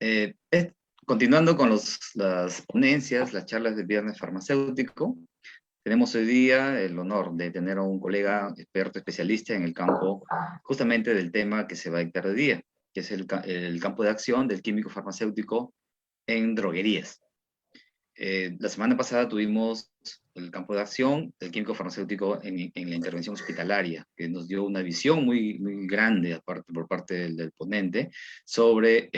Eh, es- Continuando con las ponencias, las charlas del viernes farmacéutico, tenemos hoy día el honor de tener a un colega experto especialista en el campo justamente del tema que se va a dictar hoy día, que es el campo de acción del químico farmacéutico en droguerías. La semana pasada tuvimos el campo de acción del químico farmacéutico en la intervención hospitalaria, que nos dio una visión muy grande por parte del ponente sobre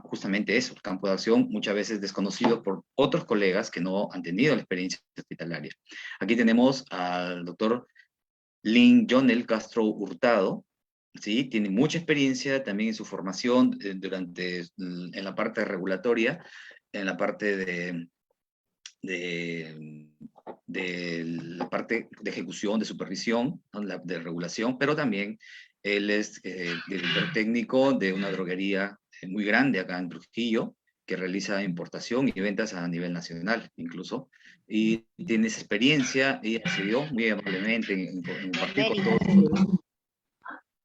justamente eso, el campo de acción, muchas veces desconocido por otros colegas que no han tenido la experiencia hospitalaria. Aquí tenemos al doctor Lynn Jonel Castro Hurtado. ¿Sí? Tiene mucha experiencia también en su formación en la parte regulatoria, en la parte de, de la parte de ejecución, de supervisión, ¿no? De regulación, pero también él es director técnico de una droguería muy grande acá en Trujillo, que realiza importación y ventas a nivel nacional incluso, y tiene esa experiencia y accedió muy amablemente en De compartir con América, todos nosotros,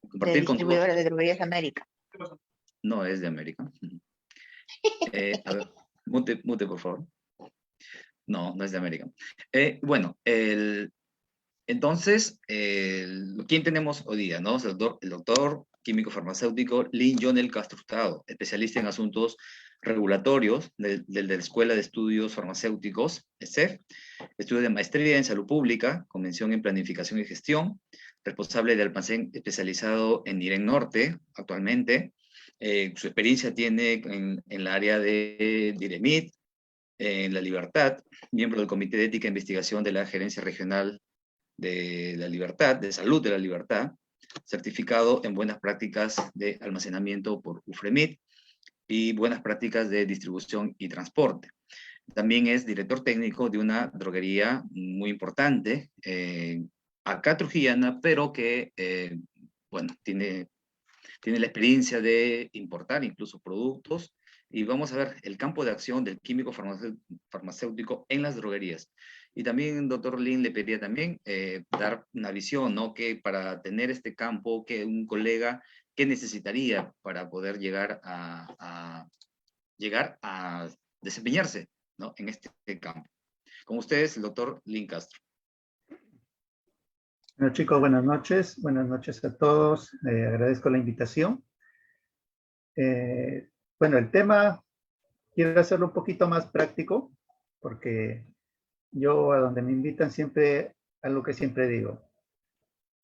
de compartir con todos, distribuidora de droguerías América. no es de América. A ver, mute por favor. No, no es de América. Bueno, entonces, ¿quién tenemos hoy día? ¿No? El doctor químico farmacéutico Lynn Jonel Castro Hurtado, especialista en asuntos regulatorios de la Escuela de Estudios Farmacéuticos, ESEF, estudio de maestría en salud pública, convención en planificación y gestión, responsable del almacén especializado en Irén Norte actualmente. Su experiencia tiene en la área de Diremit, en La Libertad, miembro del Comité de Ética e Investigación de la Gerencia Regional de la Libertad, de Salud de la Libertad, certificado en buenas prácticas de almacenamiento por UFREMIT y buenas prácticas de distribución y transporte. También es director técnico de una droguería muy importante, acá trujillana, pero que, bueno, tiene la experiencia de importar incluso productos. Y vamos a ver el campo de acción del químico farmacéutico en las droguerías. Y también, doctor Lin, le pediría también dar una visión, ¿no? Que para tener este campo, que un colega, ¿qué necesitaría para poder llegar a desempeñarse, ¿no? En este campo? Con ustedes, el doctor Lin Castro. Bueno, chicos, buenas noches a todos. Agradezco la invitación. Bueno, el tema quiero hacerlo un poquito más práctico, porque yo a donde me invitan siempre, algo que siempre digo,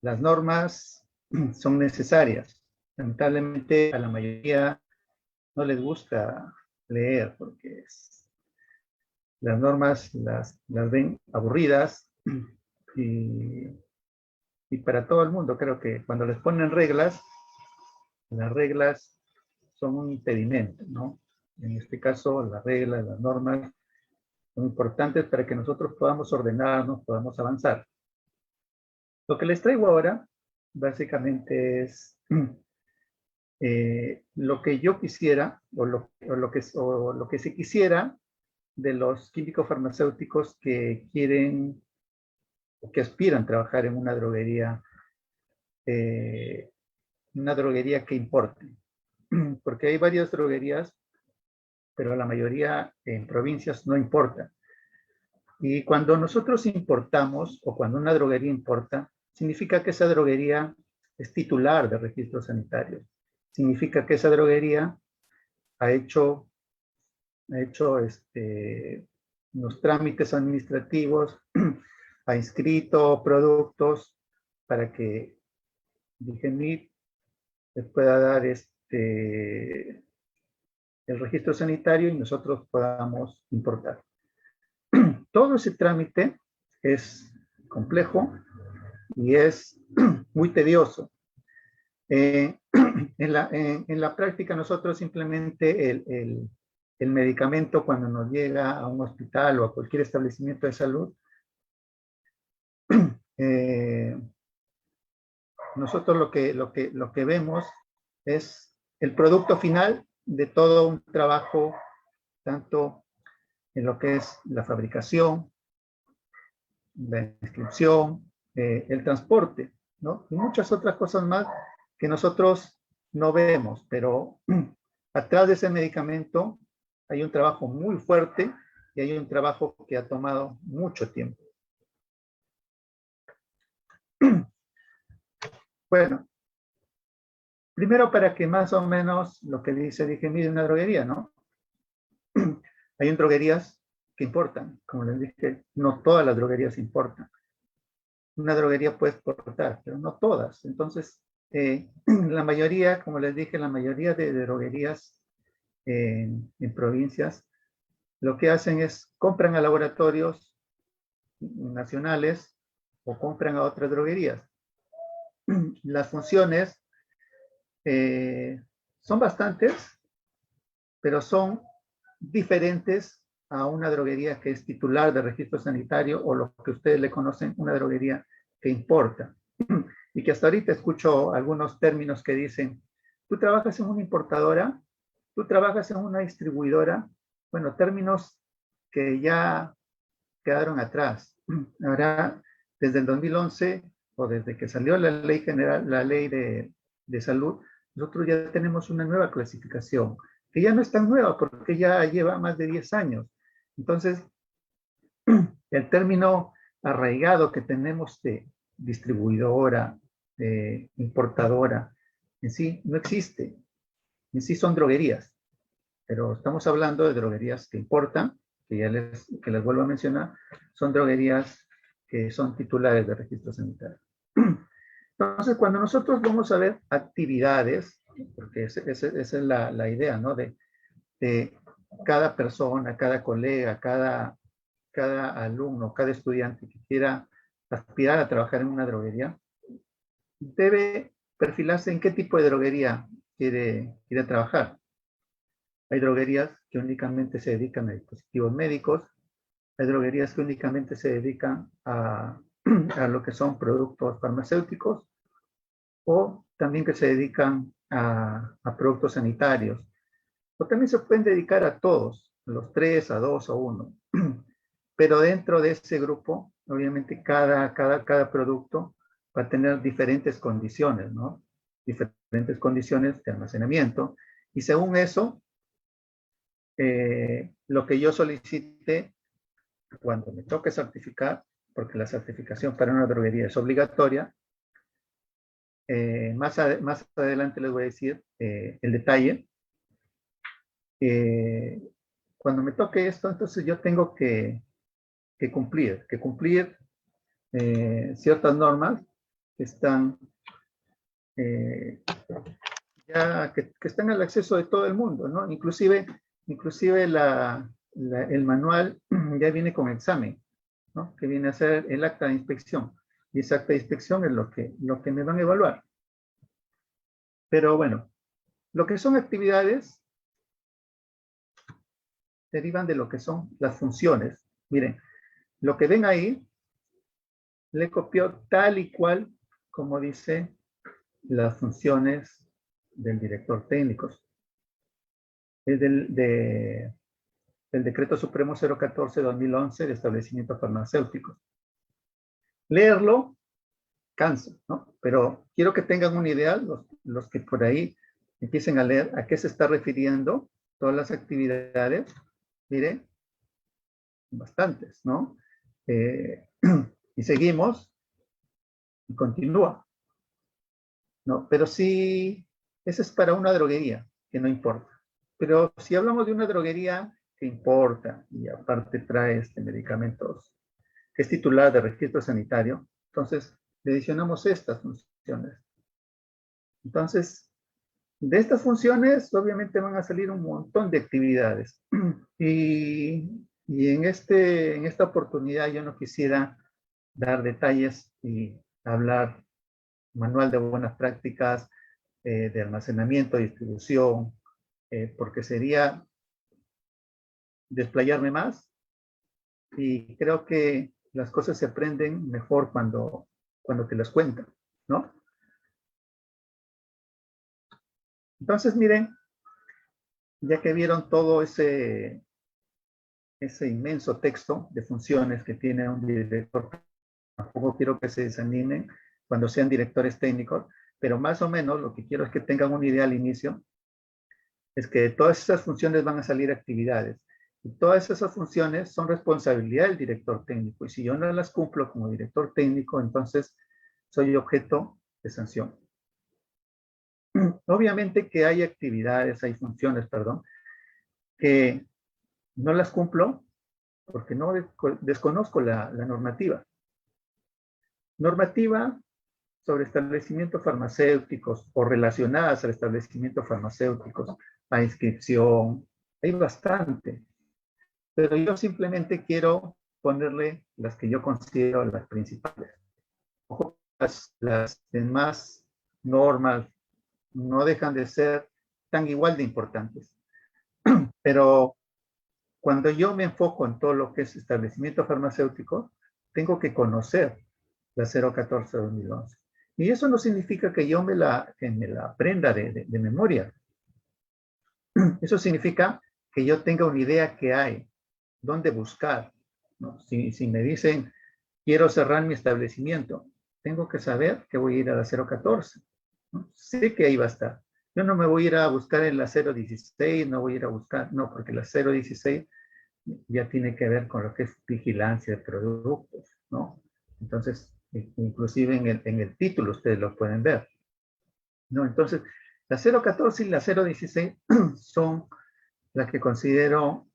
las normas son necesarias. Lamentablemente a la mayoría no les gusta leer, porque las normas las ven aburridas y, y para todo el mundo creo que cuando les ponen reglas, las reglas son un impedimento, ¿no? En este caso, las reglas, las normas son importantes para que nosotros podamos ordenarnos, podamos avanzar. Lo que les traigo ahora, básicamente es lo que yo quisiera, o lo que se quisiera de los químicos farmacéuticos que quieren o que aspiran a trabajar en una droguería que importe. Porque hay varias droguerías, pero la mayoría en provincias no importa. Y cuando nosotros importamos, o cuando una droguería importa, significa que esa droguería es titular de registros sanitarios. Significa que esa droguería ha hecho los trámites administrativos, ha inscrito productos para que Digemit les pueda dar el registro sanitario y nosotros podamos importar. Todo ese trámite es complejo y es muy tedioso. En la práctica nosotros simplemente el medicamento cuando nos llega a un hospital o a cualquier establecimiento de salud, nosotros lo que vemos es el producto final de todo un trabajo, tanto en lo que es la fabricación, la inscripción, el transporte, ¿no? Y muchas otras cosas más que nosotros no vemos, pero atrás de ese medicamento hay un trabajo muy fuerte y hay un trabajo que ha tomado mucho tiempo. Bueno, primero para que más o menos lo que dije, mire, una droguería, ¿no? Hay droguerías que importan, como les dije, no todas las droguerías importan. Una droguería puede exportar, pero no todas. Entonces, la mayoría, como les dije, la mayoría de droguerías en provincias, lo que hacen es compran a laboratorios nacionales o compran a otras droguerías. Las funciones son bastantes, pero son diferentes a una droguería que es titular de registro sanitario o lo que ustedes le conocen, una droguería que importa. Y que hasta ahorita escucho algunos términos que dicen, tú trabajas en una importadora, tú trabajas en una distribuidora, bueno, términos que ya quedaron atrás. Ahora, desde el 2011 o desde que salió la ley general, la ley de salud, nosotros ya tenemos una nueva clasificación, que ya no es tan nueva porque ya lleva más de 10 años. Entonces, el término arraigado que tenemos de distribuidora, de importadora, en sí no existe. En sí son droguerías, pero estamos hablando de droguerías que importan, que ya les vuelvo a mencionar, son droguerías que son titulares de registro sanitario. Entonces, cuando nosotros vamos a ver actividades, porque esa es la idea, ¿no? De cada persona, cada colega, cada alumno, cada estudiante que quiera aspirar a trabajar en una droguería, debe perfilarse en qué tipo de droguería quiere trabajar. Hay droguerías que únicamente se dedican a dispositivos médicos, hay droguerías que únicamente se dedican a lo que son productos farmacéuticos, o también que se dedican a productos sanitarios. O también se pueden dedicar a todos, a los tres, a dos o uno. Pero dentro de ese grupo, obviamente cada producto va a tener diferentes condiciones, ¿no? Diferentes condiciones de almacenamiento. Y según eso, lo que yo solicite cuando me toque certificar, porque la certificación para una droguería es obligatoria, más adelante les voy a decir el detalle. Cuando me toque esto, entonces yo tengo que cumplir ciertas normas que están ya que están al acceso de todo el mundo, ¿no? Inclusive el manual ya viene con examen, ¿no? Que viene a ser el acta de inspección. Y esa acta de inspección es lo que me van a evaluar. Pero bueno, lo que son actividades derivan de lo que son las funciones. Miren, lo que ven ahí, le copió tal y cual como dice las funciones del director técnico. Es del Decreto Supremo 014-2011 de establecimientos farmacéuticos. Leerlo cansa, ¿no? Pero quiero que tengan una idea, los que por ahí empiecen a leer a qué se está refiriendo todas las actividades. Miren, bastantes, ¿no? Y seguimos y continúa, ¿no? Pero sí, ese es para una droguería, que no importa. Pero si hablamos de una droguería que importa y aparte trae medicamentos, que es titular de registro sanitario, entonces le adicionamos estas funciones. Entonces, de estas funciones obviamente van a salir un montón de actividades. Y en esta oportunidad yo no quisiera dar detalles y hablar manual de buenas prácticas, de almacenamiento, distribución, porque sería desplayarme más, y creo que las cosas se aprenden mejor cuando te las cuentan, ¿no? Entonces, miren, ya que vieron todo ese inmenso texto de funciones que tiene un director, tampoco quiero que se desanimen cuando sean directores técnicos, pero más o menos lo que quiero es que tengan una idea al inicio es que de todas esas funciones van a salir actividades. Y todas esas funciones son responsabilidad del director técnico. Y si yo no las cumplo como director técnico, entonces soy objeto de sanción. Obviamente que hay actividades, hay funciones, perdón, que no las cumplo porque no desconozco la normativa. Normativa sobre establecimientos farmacéuticos o relacionadas al establecimiento farmacéuticos, a inscripción, hay bastante. Pero yo simplemente quiero ponerle las que yo considero las principales. Ojo, las demás normas no dejan de ser tan igual de importantes. Pero cuando yo me enfoco en todo lo que es establecimiento farmacéutico, tengo que conocer la 014-2011. Y eso no significa que yo me la aprenda de memoria. Eso significa que yo tenga una idea que hay, dónde buscar, ¿no? Si me dicen, quiero cerrar mi establecimiento, tengo que saber que voy a ir a la 014, ¿no? Sé que ahí va a estar. Yo no me voy a ir a buscar en la 016, no voy a ir a buscar, no, porque la 016 ya tiene que ver con lo que es vigilancia de productos, ¿no? Entonces, inclusive en el título ustedes lo pueden ver, ¿no? Entonces, la 014 y la 016 son las que considero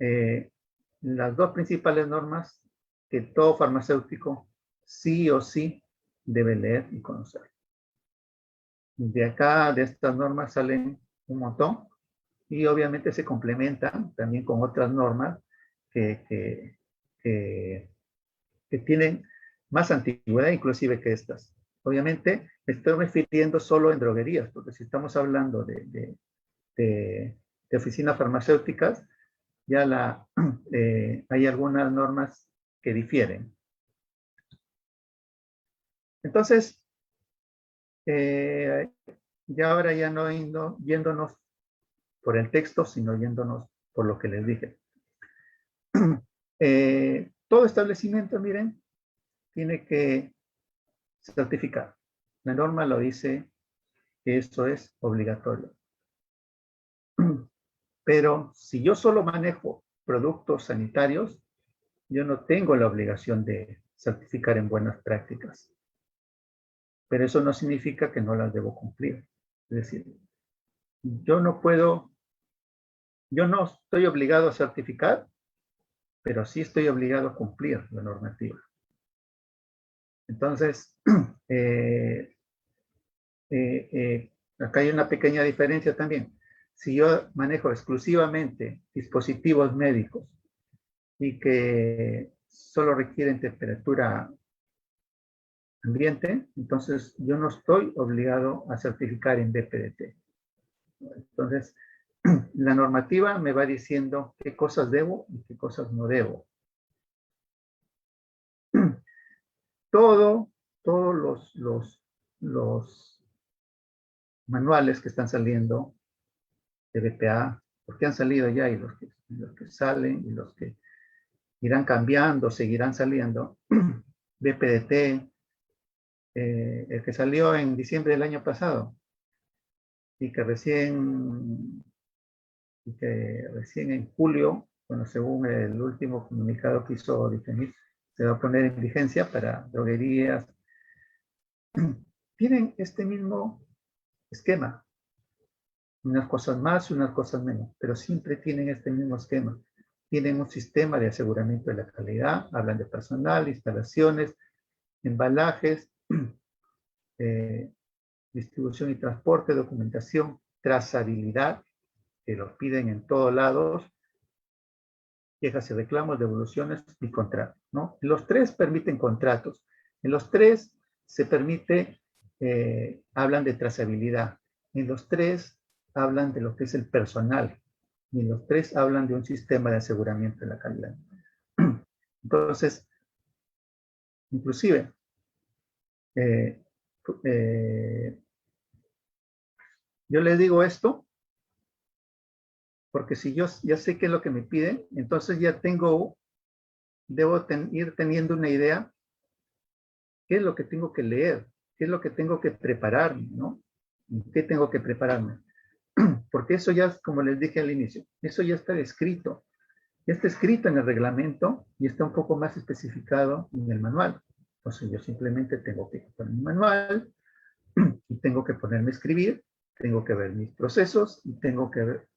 las dos principales normas que todo farmacéutico sí o sí debe leer y conocer. De acá, de estas normas salen un montón y obviamente se complementan también con otras normas que tienen más antigüedad inclusive que estas. Obviamente me estoy refiriendo solo en droguerías, porque si estamos hablando de oficinas farmacéuticas, ya hay algunas normas que difieren. Entonces, ya ahora ya no yéndonos por el texto, sino yéndonos por lo que les dije. Todo establecimiento, miren, tiene que certificar. La norma lo dice que esto es obligatorio. Pero si yo solo manejo productos sanitarios, yo no tengo la obligación de certificar en buenas prácticas. Pero eso no significa que no las debo cumplir. Es decir, yo no estoy obligado a certificar, pero sí estoy obligado a cumplir la normativa. Entonces, acá hay una pequeña diferencia también. Si yo manejo exclusivamente dispositivos médicos y que solo requieren temperatura ambiente, entonces yo no estoy obligado a certificar en BPDT. Entonces, la normativa me va diciendo qué cosas debo y qué cosas no debo. Todos los manuales que están saliendo de BPA, los que han salido ya y los que salen y los que irán cambiando, seguirán saliendo, BPDT, el que salió en diciembre del año pasado y que recién en julio, bueno, según el último comunicado que hizo Difemit, se va a poner en vigencia para droguerías. Tienen este mismo esquema, unas cosas más, unas cosas menos, pero siempre tienen este mismo esquema. Tienen un sistema de aseguramiento de la calidad, hablan de personal, instalaciones, embalajes, distribución y transporte, documentación, trazabilidad, que los piden en todos lados, quejas y reclamos, devoluciones y contratos, ¿no? Los tres permiten contratos. En los tres se permite, hablan de trazabilidad. En los tres hablan de lo que es el personal. Y en los tres hablan de un sistema de aseguramiento de la calidad. Entonces, inclusive, yo les digo esto porque si yo ya sé qué es lo que me piden, entonces ya debo ir teniendo una idea qué es lo que tengo que leer, qué es lo que tengo que prepararme, ¿no? ¿Qué tengo que prepararme? porque eso ya, como les dije al inicio, eso ya está escrito. Ya está escrito en el reglamento y está un poco más especificado en el manual. Entonces yo simplemente tengo que poner mi manual y tengo que ponerme a escribir, tengo que ver mis procesos y tengo que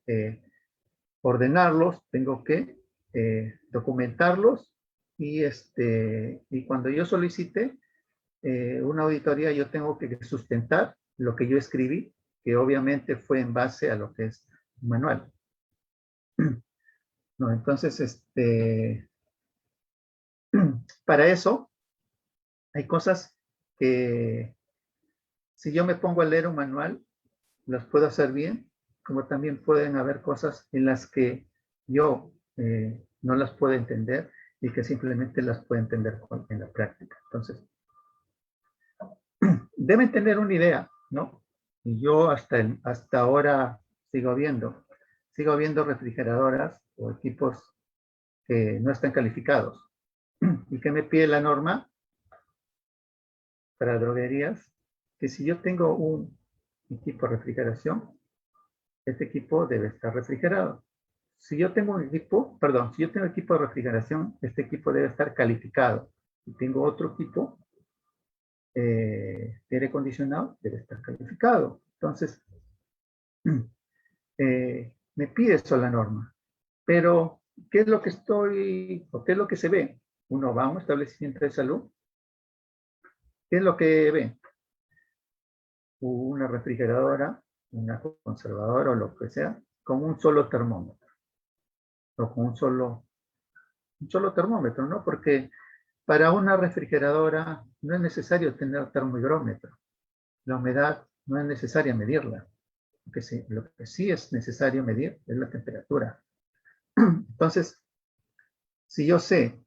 ordenarlos, tengo que documentarlos y cuando yo solicite una auditoría yo tengo que sustentar lo que yo escribí, que obviamente fue en base a lo que es un manual. No, entonces, para eso hay cosas que si yo me pongo a leer un manual, las puedo hacer bien, como también pueden haber cosas en las que yo no las puedo entender y que simplemente las puedo entender en la práctica. Entonces, deben tener una idea, ¿no? Y yo hasta ahora sigo viendo refrigeradoras o equipos que no están calificados. ¿Y qué me pide la norma para droguerías? Que si yo tengo un equipo de refrigeración, este equipo debe estar refrigerado. Si yo tengo si yo tengo equipo de refrigeración, este equipo debe estar calificado. Si tengo otro equipo de aire acondicionado, debe estar calificado. Entonces, me pide eso la norma. Pero, ¿qué es lo que qué es lo que se ve? Uno va a un establecimiento de salud, ¿qué es lo que ve? Una refrigeradora, una conservadora o lo que sea, con un solo termómetro. O con un solo termómetro, ¿no? Porque para una refrigeradora no es necesario tener termómetro. La humedad no es necesaria medirla. Lo que sí es necesario medir es la temperatura. Entonces, si yo sé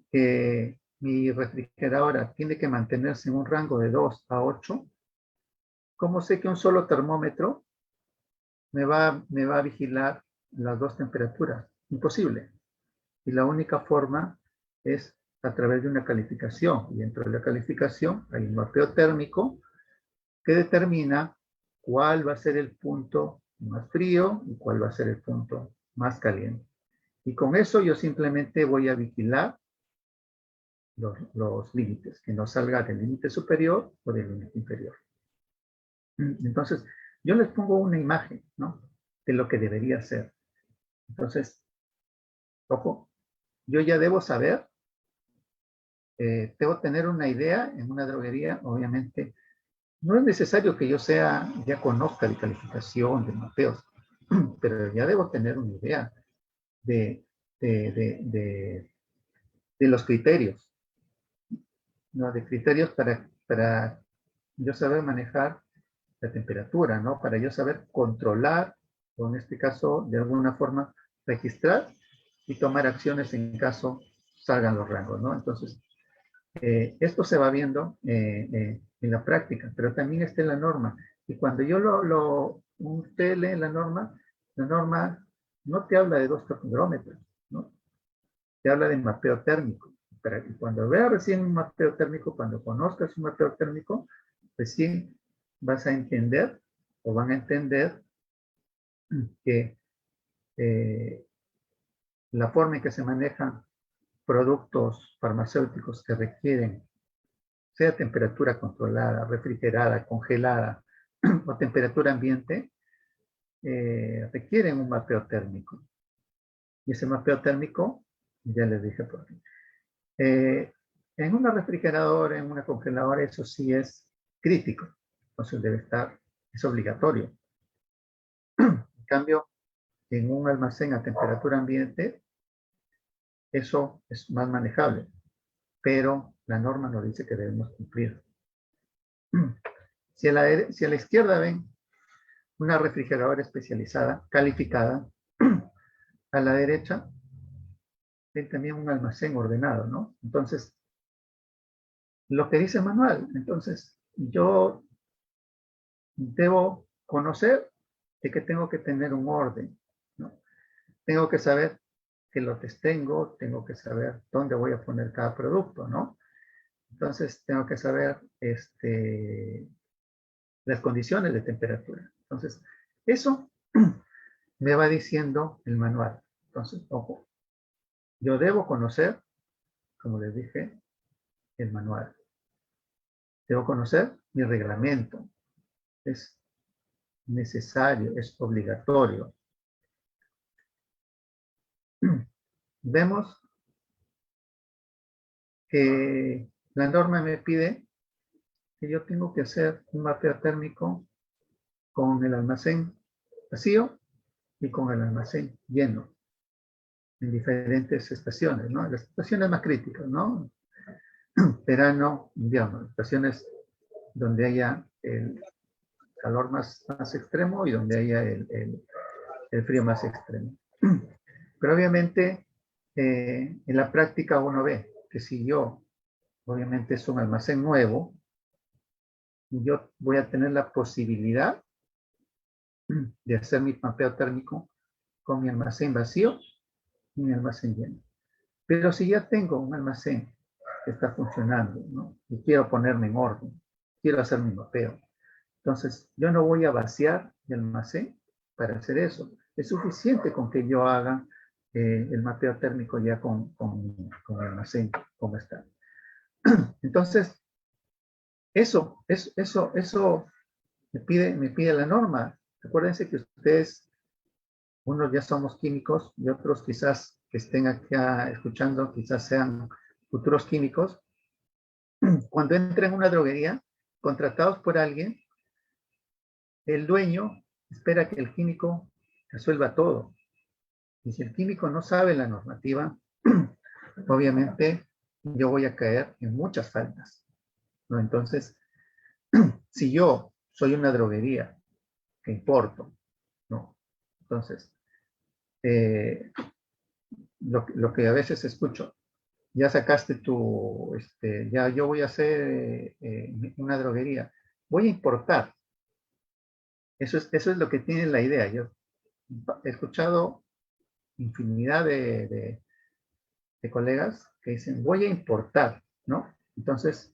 que mi refrigeradora tiene que mantenerse en un rango de 2 a 8, ¿cómo sé que un solo termómetro me va a vigilar las dos temperaturas? Imposible. Y la única forma es a través de una calificación. Y dentro de la calificación hay un mapeo térmico que determina cuál va a ser el punto más frío y cuál va a ser el punto más caliente. Y con eso yo simplemente voy a vigilar los límites, que no salga del límite superior o del límite inferior. Entonces, yo les pongo una imagen, ¿no? De lo que debería ser. Entonces, ojo, yo ya debo saber, debo tener una idea en una droguería, obviamente. No es necesario que yo ya conozca de calificación, de mapeos, pero ya debo tener una idea de, de, de, de los criterios, ¿no? De criterios para yo saber manejar la temperatura, ¿no? Para yo saber controlar, o en este caso, de alguna forma, registrar y tomar acciones en caso salgan los rangos, ¿no? Entonces, esto se va viendo en la práctica, pero también está en la norma. Y cuando usted lee la norma no te habla de 2 termómetros, ¿no? Te habla de mapeo térmico. Para que cuando veas recién un mapeo térmico, cuando conozcas un mapeo térmico, recién vas a entender o van a entender que la forma en que se manejan productos farmacéuticos que requieren, sea temperatura controlada, refrigerada, congelada o temperatura ambiente, requieren un mapeo térmico. Y ese mapeo térmico, ya les dije por qué. En una refrigeradora, en una congeladora, eso sí es crítico. Entonces debe estar, es obligatorio. En cambio, en un almacén a temperatura ambiente, eso es más manejable, pero la norma nos dice que debemos cumplir. Si a la izquierda ven una refrigeradora especializada, calificada, a la derecha ven también un almacén ordenado, ¿no? Entonces, lo que dice el manual, entonces yo debo conocer de que tengo que tener un orden, ¿no? Tengo que saber qué lotes tengo que saber dónde voy a poner cada producto, ¿no? Entonces, tengo que saber las condiciones de temperatura. Entonces, eso me va diciendo el manual. Entonces, ojo, yo debo conocer, como les dije, el manual. Debo conocer mi reglamento. Es necesario, es obligatorio. Vemos que la norma me pide que yo tengo que hacer un mapeo térmico con el almacén vacío y con el almacén lleno en diferentes estaciones, ¿no? Las estaciones más críticas, ¿no? Verano, invierno, estaciones donde haya el calor más extremo y donde haya el frío más extremo. Pero obviamente en la práctica uno ve que si yo, obviamente es un almacén nuevo, yo voy a tener la posibilidad de hacer mi mapeo térmico con mi almacén vacío y mi almacén lleno. Pero si ya tengo un almacén que está funcionando, ¿no? Y quiero ponerme en orden, quiero hacer mi mapeo, entonces yo no voy a vaciar el almacén para hacer eso. Es suficiente con que yo haga el mapeo térmico ya con el almacén como está. Entonces, eso me pide la norma. Acuérdense que ustedes, unos ya somos químicos y otros quizás que estén acá escuchando, quizás sean futuros químicos. Cuando entren en una droguería, contratados por alguien, el dueño espera que el químico resuelva todo. Y si el químico no sabe la normativa, obviamente yo voy a caer en muchas faltas, ¿no? Entonces, si yo soy una droguería que importo, ¿no? Entonces, lo que a veces escucho, ya sacaste ya yo voy a hacer una droguería, voy a importar. Eso es lo que tiene la idea. Yo he escuchado infinidad de colegas que dicen, voy a importar, ¿no? Entonces,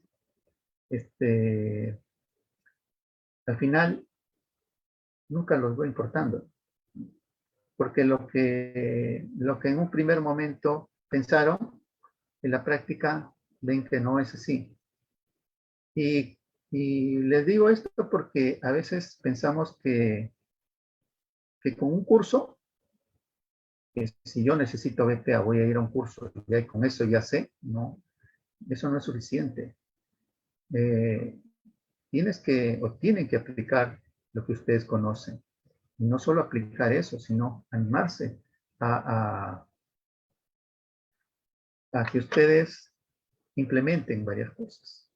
al final, nunca los voy importando. Porque lo que en un primer momento pensaron, en la práctica ven que no es así. Y, y les digo esto porque a veces pensamos que con un curso, que si yo necesito BPA, voy a ir a un curso y con eso ya sé, no, eso no es suficiente. Tienen que aplicar lo que ustedes conocen. Y no solo aplicar eso, sino animarse a que ustedes implementen varias cosas.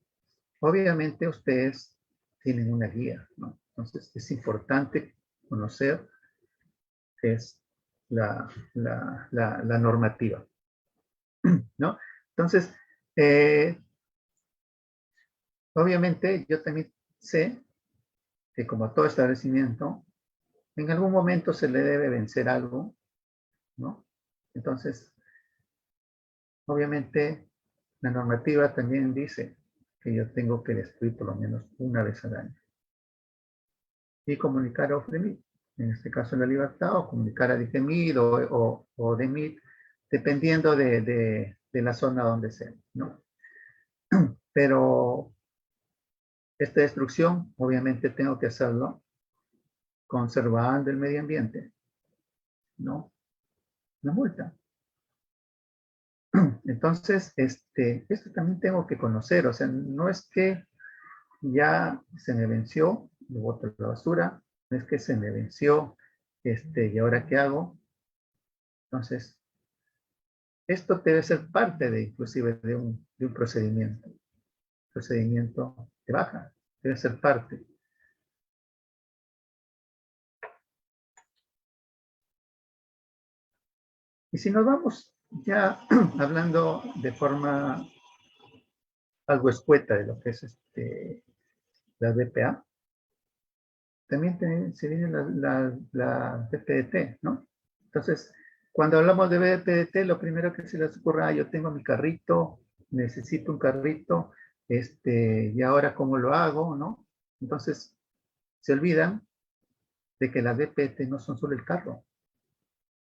Obviamente ustedes tienen una guía, ¿no? Entonces es importante conocer qué es la normativa, ¿no? Entonces, obviamente yo también sé que como todo establecimiento, en algún momento se le debe vencer algo, ¿no? Entonces, obviamente, la normativa también dice que yo tengo que destruir por lo menos una vez al año. Y comunicar a OFREMIT, en este caso la libertad, o comunicar a DIGEMIT o DEMIT, dependiendo de la zona donde sea, ¿no? Pero esta destrucción, obviamente, tengo que hacerlo conservando el medio ambiente, ¿no? La multa. Entonces, esto también tengo que conocer, o sea, no es que ya se me venció, lo boto a la basura, no es que se me venció, ¿y ahora qué hago? Entonces, esto debe ser parte inclusive de un procedimiento de baja, debe ser parte. Y si nos vamos ya hablando de forma algo escueta de lo que es la BPA, también se viene la BPDT, ¿no? Entonces, cuando hablamos de BPDT, lo primero que se les ocurre, yo tengo mi carrito, necesito un carrito, y ahora cómo lo hago, ¿no? Entonces, se olvidan de que las DPT no son solo el carro,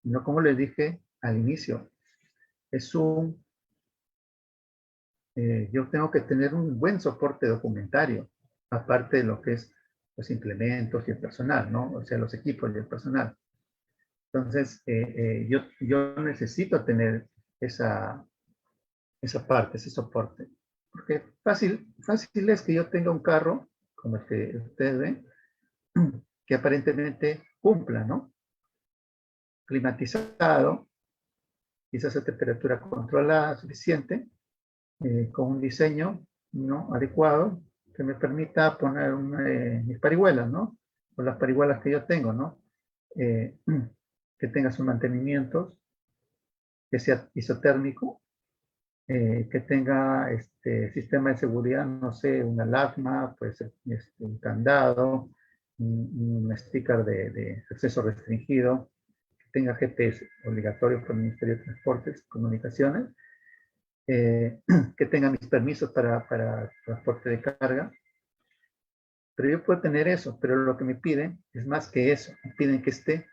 sino como les dije al inicio, es yo tengo que tener un buen soporte documentario, aparte de lo que es los implementos y el personal, ¿no? O sea, los equipos y el personal. Entonces, yo necesito tener esa parte, ese soporte. Porque fácil es que yo tenga un carro, como el que ustedes ven, que aparentemente cumpla, ¿no? Climatizado, quizás a temperatura controlada suficiente, con un diseño, ¿no?, adecuado, que me permita poner mis parihuelas, ¿no? O las parihuelas que yo tengo, ¿no? Que tenga sus mantenimientos, que sea isotérmico, que tenga sistema de seguridad, no sé, una alarma, pues un candado, un sticker de acceso restringido, que tenga GPS obligatorio por el Ministerio de Transportes y Comunicaciones, que tenga mis permisos para transporte de carga. Pero yo puedo tener eso, pero lo que me piden es más que eso. Me piden que este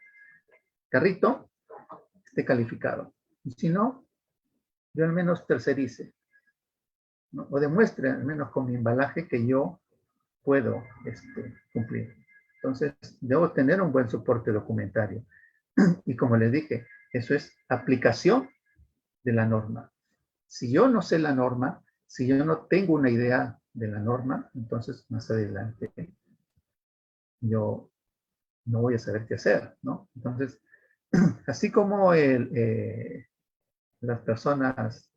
carrito esté calificado. Y si no, yo al menos tercerice, ¿no? O demuestre al menos con mi embalaje que yo puedo cumplir. Entonces, debo tener un buen soporte documentario. Y como les dije, eso es aplicación de la norma. Si yo no sé la norma, si yo no tengo una idea de la norma, entonces más adelante yo no voy a saber qué hacer, ¿no? Entonces, así como las personas,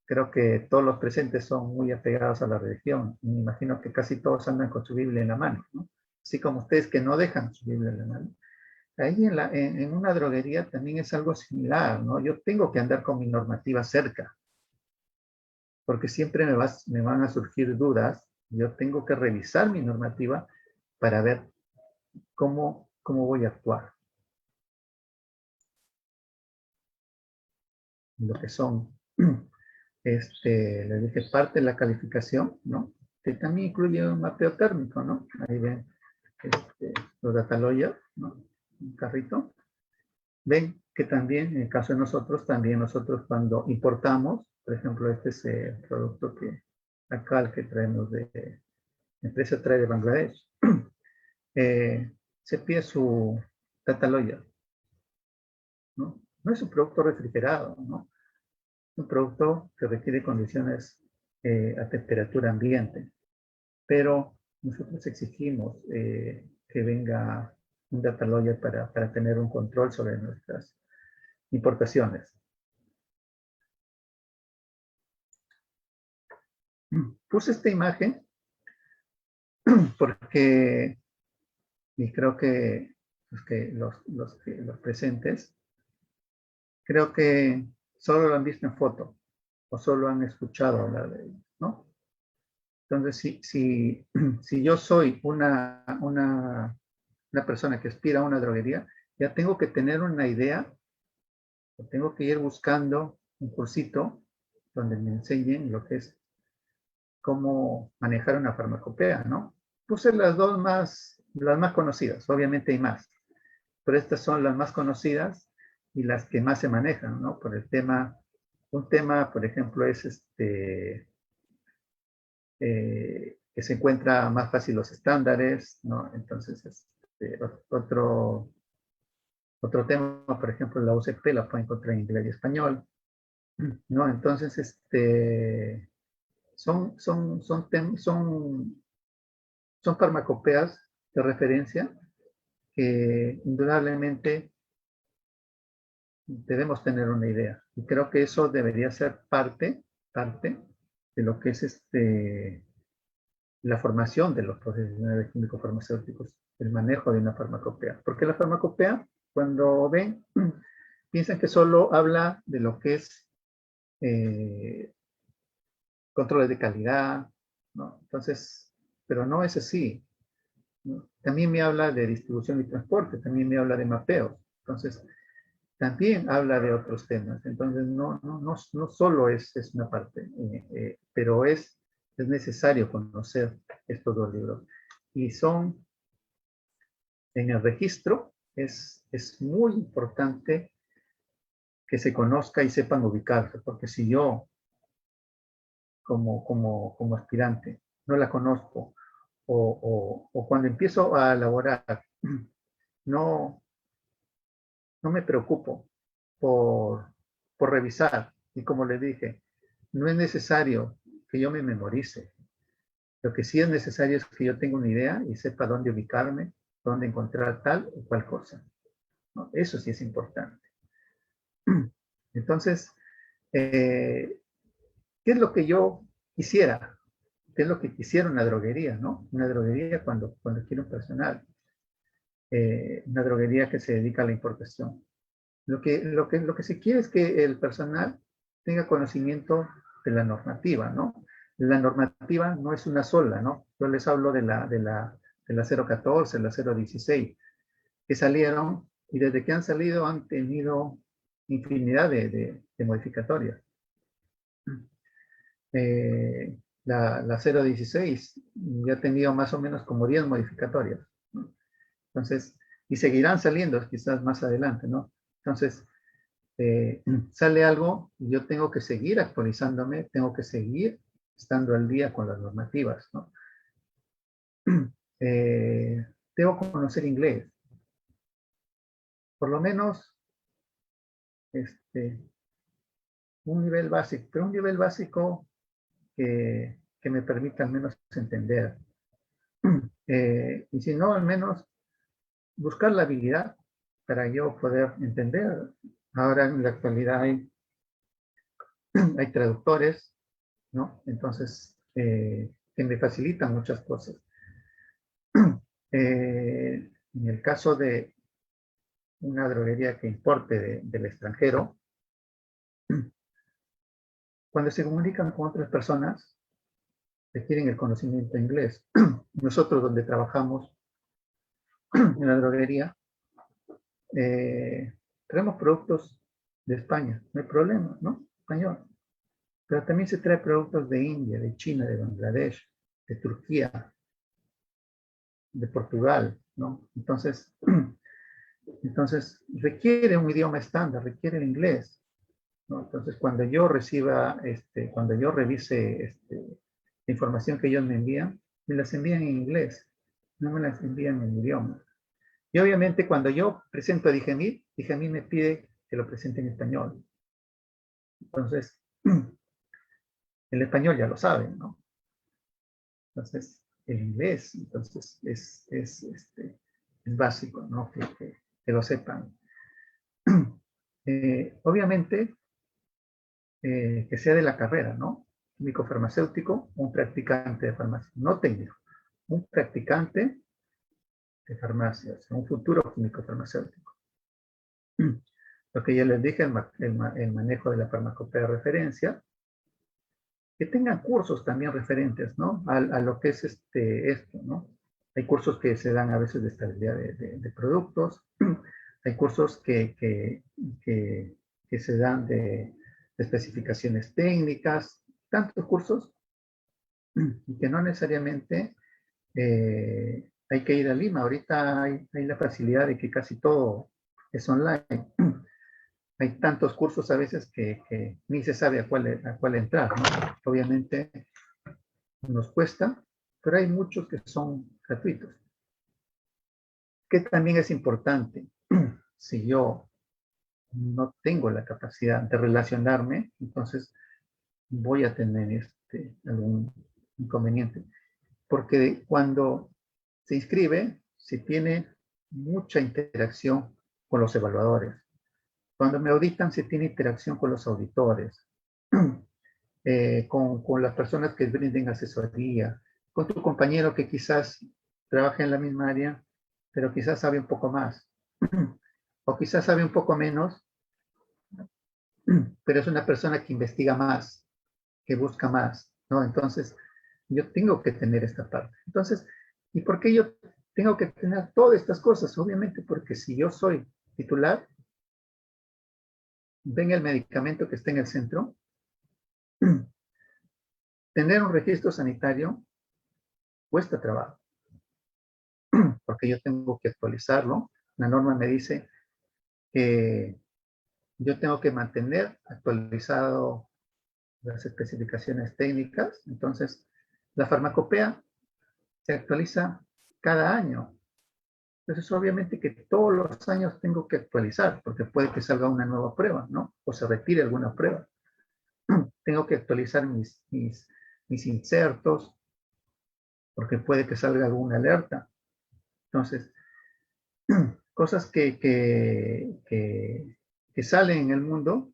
creo que todos los presentes son muy apegados a la religión. Me imagino que casi todos andan con su Biblia en la mano, ¿no? Así como ustedes que no dejan su Biblia en la mano. Ahí en una droguería también es algo similar, ¿no? Yo tengo que andar con mi normativa cerca, porque siempre me van a surgir dudas. Yo tengo que revisar mi normativa para ver cómo voy a actuar. Lo que son, les dije, parte de la calificación, ¿no? Que también incluye un mapeo térmico, ¿no? Ahí ven los dataloggers, ¿no? Un carrito. Ven que también, en el caso de nosotros, también nosotros cuando importamos, por ejemplo, este es el producto acá el que traemos la empresa trae de Bangladesh, se pide su dataloya, ¿no? No es un producto refrigerado, ¿no? Es un producto que requiere condiciones a temperatura ambiente, pero nosotros exigimos que venga un dataloya para tener un control sobre nuestras importaciones. Puse esta imagen porque, y creo que los presentes, creo que solo lo han visto en foto o solo han escuchado hablar de ello, ¿no? Entonces, si yo soy una persona que aspira a una droguería, ya tengo que tener una idea, o tengo que ir buscando un cursito donde me enseñen lo que es cómo manejar una farmacopea, ¿no? Puse las más conocidas, obviamente hay más, pero estas son las más conocidas y las que más se manejan, ¿no? Por el tema, un tema, por ejemplo, es que se encuentra más fácil los estándares, ¿no? Entonces, otro tema, por ejemplo, la UCP la puede encontrar en inglés y español, ¿no? Entonces, son farmacopeas de referencia que indudablemente debemos tener una idea. Y creo que eso debería ser parte de lo que es la formación de los profesionales químicos farmacéuticos, el manejo de una farmacopea. Porque la farmacopea, cuando ven, piensan que solo habla de lo que es controles de calidad, ¿no? Entonces, pero no es así, ¿no? También me habla de distribución y transporte, también me habla de mapeos. Entonces, también habla de otros temas. Entonces, no solo es una parte, pero es necesario conocer estos dos libros. Y son en el registro es muy importante que se conozca y sepan ubicarse, porque si yo, como aspirante, no la conozco, o cuando empiezo a elaborar, no, no me preocupo por revisar, y como le dije, no es necesario que yo me memorice. Lo que sí es necesario es que yo tenga una idea y sepa dónde ubicarme, dónde encontrar tal o cual cosa, ¿no? Eso sí es importante. Entonces, ¿qué es lo que yo quisiera? ¿Qué es lo que quisiera una droguería, no? Una droguería cuando quiere un personal. Una droguería que se dedica a la importación. Lo que se quiere es que el personal tenga conocimiento de la normativa, ¿no? La normativa no es una sola, ¿no? Yo les hablo de la 014, la 016, que salieron y desde que han salido han tenido infinidad de modificatorias. La 016 ya ha tenido más o menos como 10 modificatorias, ¿no? Entonces, y seguirán saliendo quizás más adelante, ¿no? Entonces, sale algo y yo tengo que seguir actualizándome, tengo que seguir estando al día con las normativas, ¿no? Debo conocer inglés, por lo menos un nivel básico, pero un nivel básico que me permita al menos entender. Y si no, al menos buscar la habilidad para yo poder entender. Ahora en la actualidad hay traductores, ¿no? Entonces, que me facilitan muchas cosas. En el caso de una droguería que importe del extranjero, cuando se comunican con otras personas, requieren el conocimiento de inglés. Nosotros donde trabajamos en la droguería, traemos productos de España, no hay problema, ¿no? Español. Pero también se trae productos de India, de China, de Bangladesh, de Turquía, de Portugal, ¿no? Entonces requiere un idioma estándar, requiere el inglés, ¿no? Entonces, cuando yo reciba, cuando yo revise la información que ellos me envían en inglés, no me las envían en idioma. Y obviamente cuando yo presento a Digemid, Digemid me pide que lo presente en español. Entonces, el español ya lo saben, ¿no? Entonces, el inglés, entonces, es básico, ¿no? Que lo sepan. Obviamente, que sea de la carrera, ¿no? Químico farmacéutico, un practicante de farmacia, no técnico, un practicante de farmacia, o sea, un futuro químico farmacéutico. Lo que ya les dije, el manejo de la farmacopea de referencia, que tengan cursos también referentes, ¿no? A lo que es esto, ¿no? Hay cursos que se dan a veces de estabilidad de productos, hay cursos que se dan de especificaciones técnicas, tantos cursos, y que no necesariamente hay que ir a Lima. Ahorita hay la facilidad de que casi todo es online. Hay tantos cursos a veces que ni se sabe a cuál entrar, ¿no? Obviamente nos cuesta, pero hay muchos que son gratuitos. Que también es importante, si yo no tengo la capacidad de relacionarme, entonces voy a tener algún inconveniente. Porque cuando se inscribe, se tiene mucha interacción con los evaluadores. Cuando me auditan, se tiene interacción con los auditores, con las personas que brinden asesoría, con tu compañero que quizás trabaja en la misma área, pero quizás sabe un poco más, o quizás sabe un poco menos, pero es una persona que investiga más, que busca más, ¿no? Entonces, yo tengo que tener esta parte. Entonces, ¿y por qué yo tengo que tener todas estas cosas? Obviamente porque si yo soy titular, ven el medicamento que está en el centro, tener un registro sanitario cuesta trabajo. porque yo tengo que actualizarlo. La norma me dice que yo tengo que mantener actualizado las especificaciones técnicas. Entonces, la farmacopea se actualiza cada año. Entonces, obviamente que todos los años tengo que actualizar, porque puede que salga una nueva prueba, ¿no? O se retire alguna prueba. Tengo que actualizar mis insertos, porque puede que salga alguna alerta. Entonces, cosas que salen en el mundo,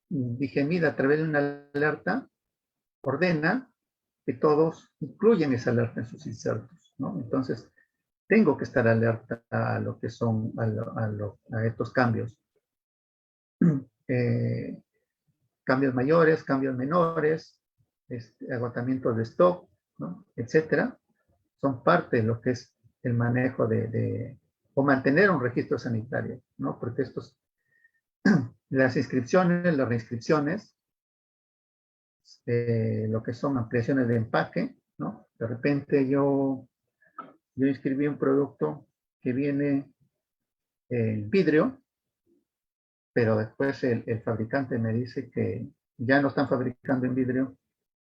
DIGEMID a través de una alerta ordena que todos incluyen esa alerta en sus insertos, ¿no? Entonces, tengo que estar alerta a lo que son, a estos cambios. Cambios mayores, cambios menores, agotamiento de stock, ¿no? Etcétera, son parte de lo que es el manejo o mantener un registro sanitario, ¿no? Porque las inscripciones, las reinscripciones, lo que son ampliaciones de empaque, ¿no? De repente yo inscribí un producto que viene en vidrio, pero después el fabricante me dice que ya no están fabricando en vidrio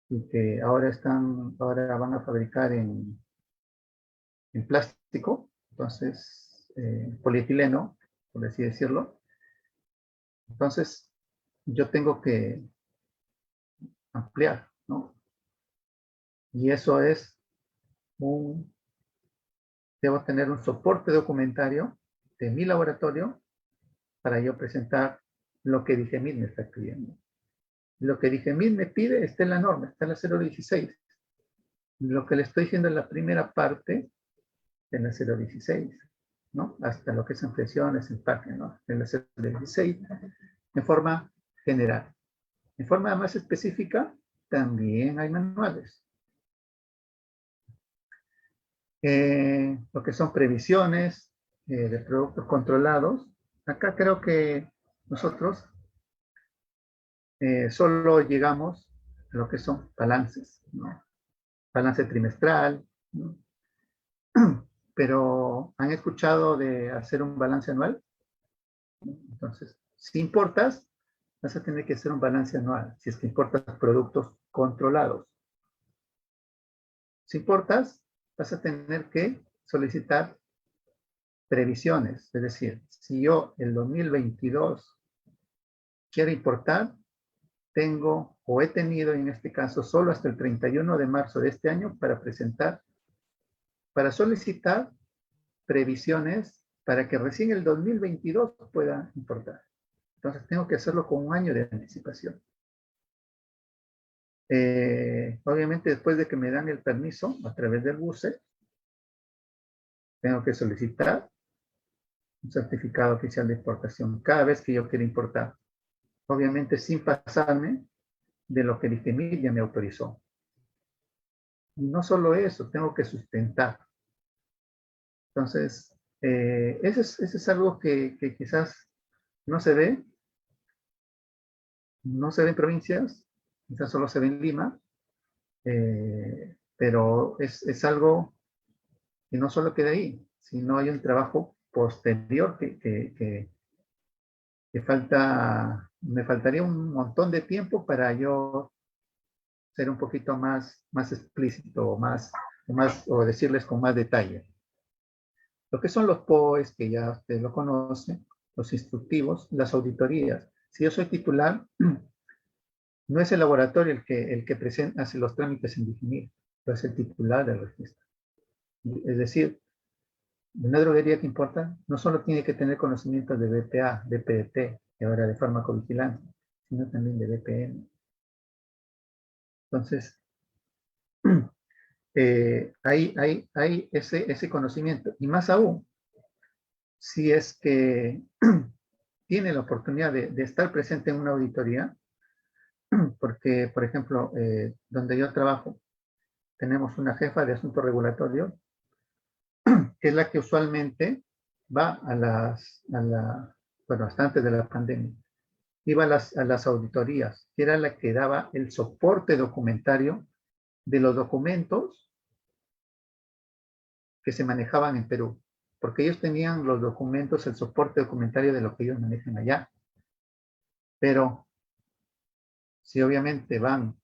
y que ahora van a fabricar en plástico, entonces polietileno, por así decirlo. Entonces yo tengo que ampliar, ¿no? Y eso es debo tener un soporte documentario de mi laboratorio para yo presentar lo que DIGEMID me está pidiendo. Lo que DIGEMID me pide está en la norma, está en la 016. Lo que le estoy diciendo en la primera parte de la 016, ¿no? Hasta lo que es ampliaciones, empaque, ¿no? En la 016, en forma general. En forma más específica, también hay manuales. Lo que son previsiones de productos controlados. Acá creo que nosotros solo llegamos a lo que son balances, ¿no? Balance trimestral, ¿no? Pero ¿han escuchado de hacer un balance anual? Entonces, si importas, vas a tener que hacer un balance anual, si es que importas productos controlados. Si importas, vas a tener que solicitar previsiones, es decir, si yo el 2022 quiero importar, tengo o he tenido en este caso solo hasta el 31 de marzo de este año para solicitar previsiones para que recién el 2022 pueda importar. Entonces tengo que hacerlo con un año de anticipación. Obviamente después de que me dan el permiso a través del BUCE, tengo que solicitar un certificado oficial de importación cada vez que yo quiera importar. Obviamente sin pasarme de lo que el IGEMID ya me autorizó. Y no solo eso, tengo que sustentar. Entonces, ese es algo que quizás no se ve en provincias, quizás solo se ve en Lima, pero es algo que no solo queda ahí, sino hay un trabajo posterior que me faltaría un montón de tiempo para yo ser un poquito más explícito o decirles con más detalle. Lo que son los POEs, que ya ustedes lo conocen, los instructivos, las auditorías. Si yo soy titular, no es el laboratorio el que hace los trámites en definir, pero es el titular del registro. Es decir, una droguería que importa no solo tiene que tener conocimientos de BPA, de PDT y ahora de farmacovigilancia, sino también de BPM. Entonces, hay ese conocimiento. Y más aún, si es que tiene la oportunidad de estar presente en una auditoría, porque, por ejemplo, donde yo trabajo, tenemos una jefa de asuntos regulatorios, que es la que usualmente va bueno, hasta antes de la pandemia, iba a las auditorías, que era la que daba el soporte documentario de los documentos que se manejaban en Perú, porque ellos tenían los documentos, el soporte documentario de lo que ellos manejan allá. Pero si obviamente van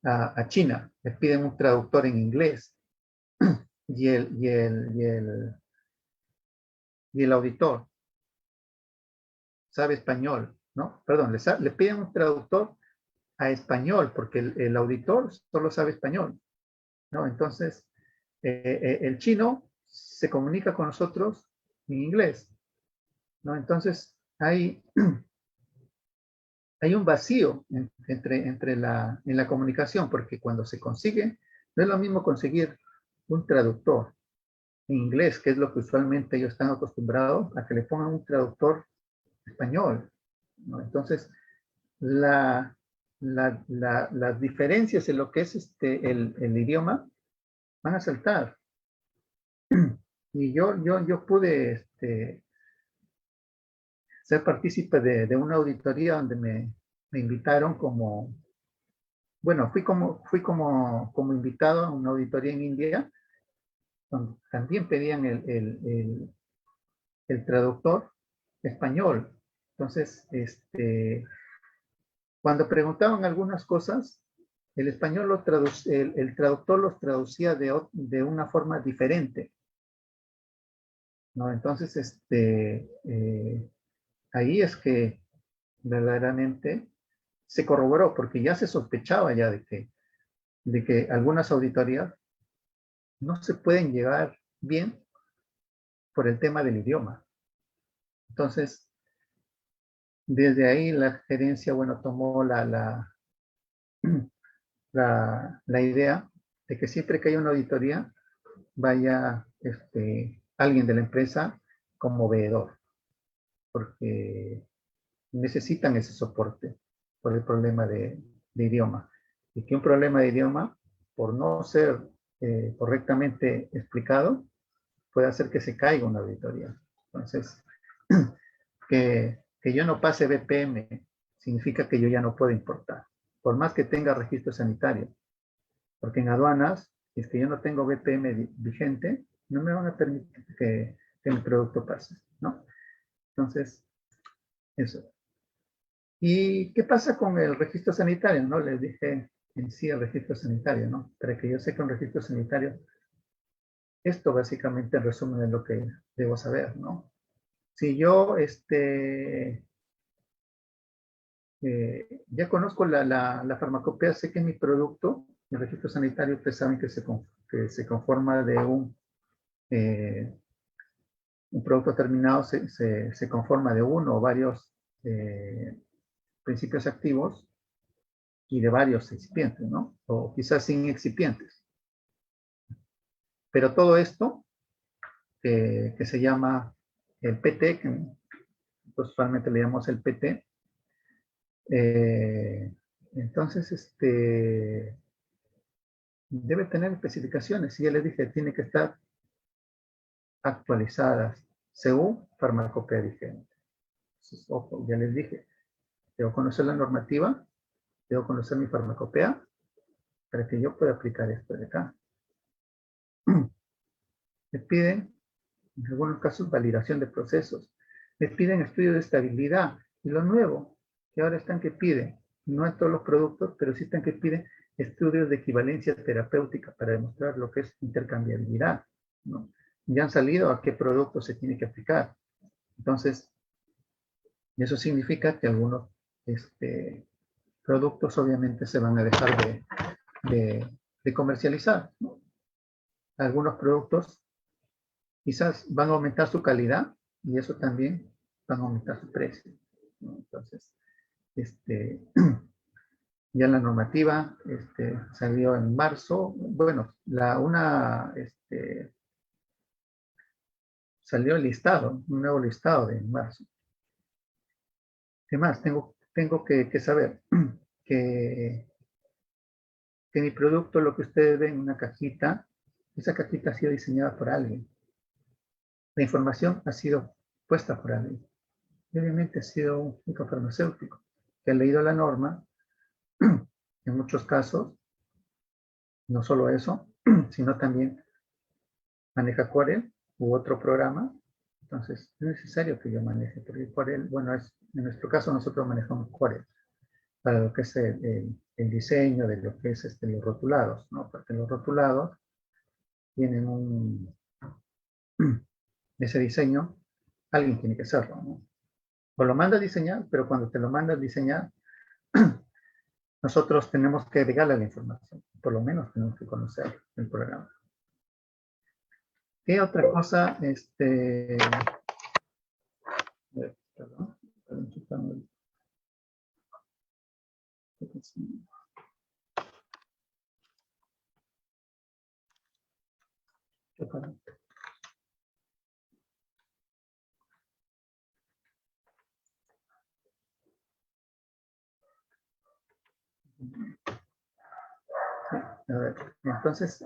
a China, les piden un traductor en inglés y el auditor sabe español, ¿no? Perdón, le piden un traductor a español porque el auditor solo sabe español, ¿no? Entonces, el chino se comunica con nosotros en inglés, ¿no? Entonces, hay un vacío en la comunicación, porque cuando se consigue, no es lo mismo conseguir un traductor en inglés, que es lo que usualmente ellos están acostumbrados, a que le pongan un traductor español, ¿no? Entonces, las diferencias en lo que es el idioma van a saltar. Y yo pude ser partícipe de una auditoría donde me invitaron como, bueno, fui como invitado a una auditoría en India, donde también pedían el traductor español. Entonces, cuando preguntaban algunas cosas, el español el traductor los traducía de una forma diferente, ¿no? Entonces, ahí es que verdaderamente se corroboró, porque ya se sospechaba ya de que algunas auditorías no se pueden llevar bien por el tema del idioma. Entonces, desde ahí la gerencia, bueno, tomó la idea de que siempre que haya una auditoría, vaya alguien de la empresa como veedor, porque necesitan ese soporte por el problema de idioma. Y que un problema de idioma, por no ser correctamente explicado, puede hacer que se caiga una auditoría. Entonces, que yo no pase BPM significa que yo ya no puedo importar, por más que tenga registro sanitario. Porque en aduanas, si es que yo no tengo BPM vigente, no me van a permitir que mi producto pase, ¿no? Entonces, eso. ¿Y qué pasa con el registro sanitario? ¿No? Les dije en sí el registro sanitario, ¿no? Para que yo sepa un registro sanitario, esto básicamente en resumen es lo que debo saber, ¿no? Si yo ya conozco la farmacopea, sé que mi producto, el registro sanitario, ustedes saben que se conforma de un producto terminado, se conforma de uno o varios principios activos y de varios excipientes, ¿no? O quizás sin excipientes. Pero todo esto, que se llama el PT, que usualmente le llamamos el PT, entonces debe tener especificaciones. Y ya les dije, tiene que estar actualizadas según farmacopea vigente. Entonces, ojo, ya les dije, debo conocer la normativa, debo conocer mi farmacopea para que yo pueda aplicar esto de acá. Me piden, en algunos casos, validación de procesos. Me piden estudios de estabilidad. Y lo nuevo, que ahora están que piden, no en todos los productos, pero sí están que piden estudios de equivalencia terapéutica para demostrar lo que es intercambiabilidad, ¿no? Ya han salido a qué producto se tiene que aplicar. Entonces, eso significa que algunos productos obviamente se van a dejar de comercializar, ¿no? Algunos productos quizás van a aumentar su calidad y eso también van a aumentar su precio, ¿no? Entonces, ya la normativa salió en marzo. Bueno, salió el listado, un nuevo listado de marzo. ¿Qué más? Tengo que saber que mi producto, lo que ustedes ven en una cajita, esa cajita ha sido diseñada por alguien. La información ha sido puesta por alguien. Y obviamente ha sido un químico farmacéutico que ha leído la norma, en muchos casos, no solo eso, sino también maneja Corel u otro programa. Entonces, no es necesario que yo maneje, porque Corel, bueno, en nuestro caso nosotros manejamos Corel para lo que es el diseño de lo que es los rotulados, ¿no? Porque los rotulados tienen ese diseño, alguien tiene que hacerlo, ¿no? O lo manda a diseñar, pero cuando te lo manda a diseñar, nosotros tenemos que agregarle la información, por lo menos tenemos que conocer el programa. ¿Qué otra cosa? Perdón, a ver, entonces,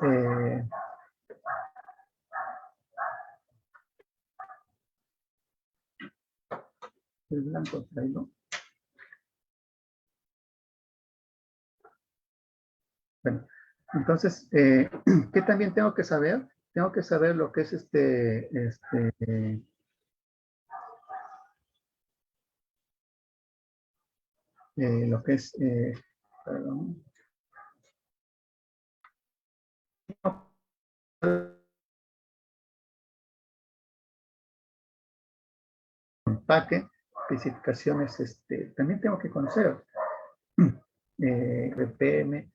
el blanco traigo. Bueno, entonces, ¿qué también tengo que saber? Tengo que saber lo que es lo que es, perdón, empaque, especificaciones, también tengo que conocer RPM,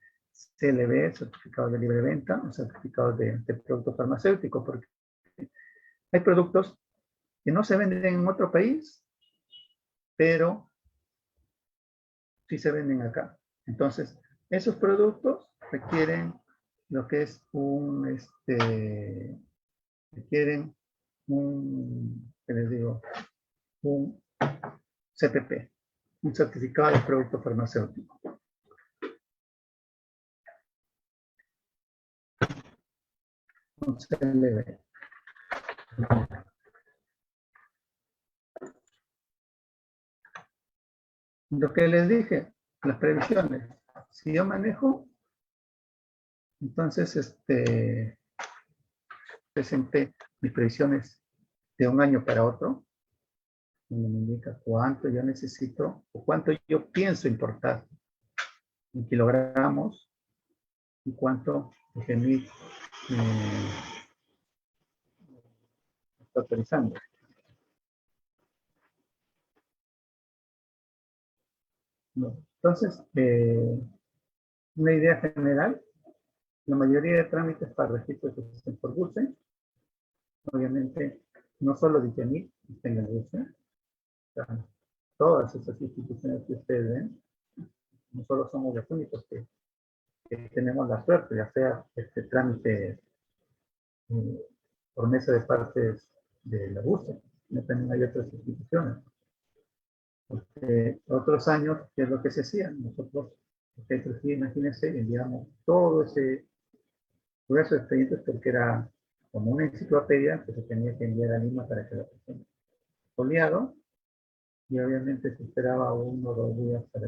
CLB, certificado de libre venta, o certificado de producto farmacéutico, porque hay productos que no se venden en otro país, pero sí se venden acá. Entonces, esos productos requieren lo que es requieren ¿qué les digo? Un CPP, un certificado de producto farmacéutico. Un CLB. Lo que les dije, las previsiones. Si yo manejo, entonces presenté mis previsiones de un año para otro, donde me indica cuánto yo necesito o cuánto yo pienso importar en kilogramos y cuánto GEMIT está autorizando. Entonces, una idea general, la mayoría de trámites para registros se hacen por GUSE. Obviamente, no solo DICEMIT está en el GUSE, todas esas instituciones que ustedes ven, no solo somos los únicos que tenemos la suerte de hacer este trámite por mesa de partes de la BUSE, sino también hay otras instituciones. Porque otros años, ¿qué es lo que se hacía? Nosotros, imagínense, enviamos todo ese grueso de expedientes porque era como una enciclopedia que se tenía que enviar a Lima para que la persona foliado, y obviamente se esperaba 1 o 2 días para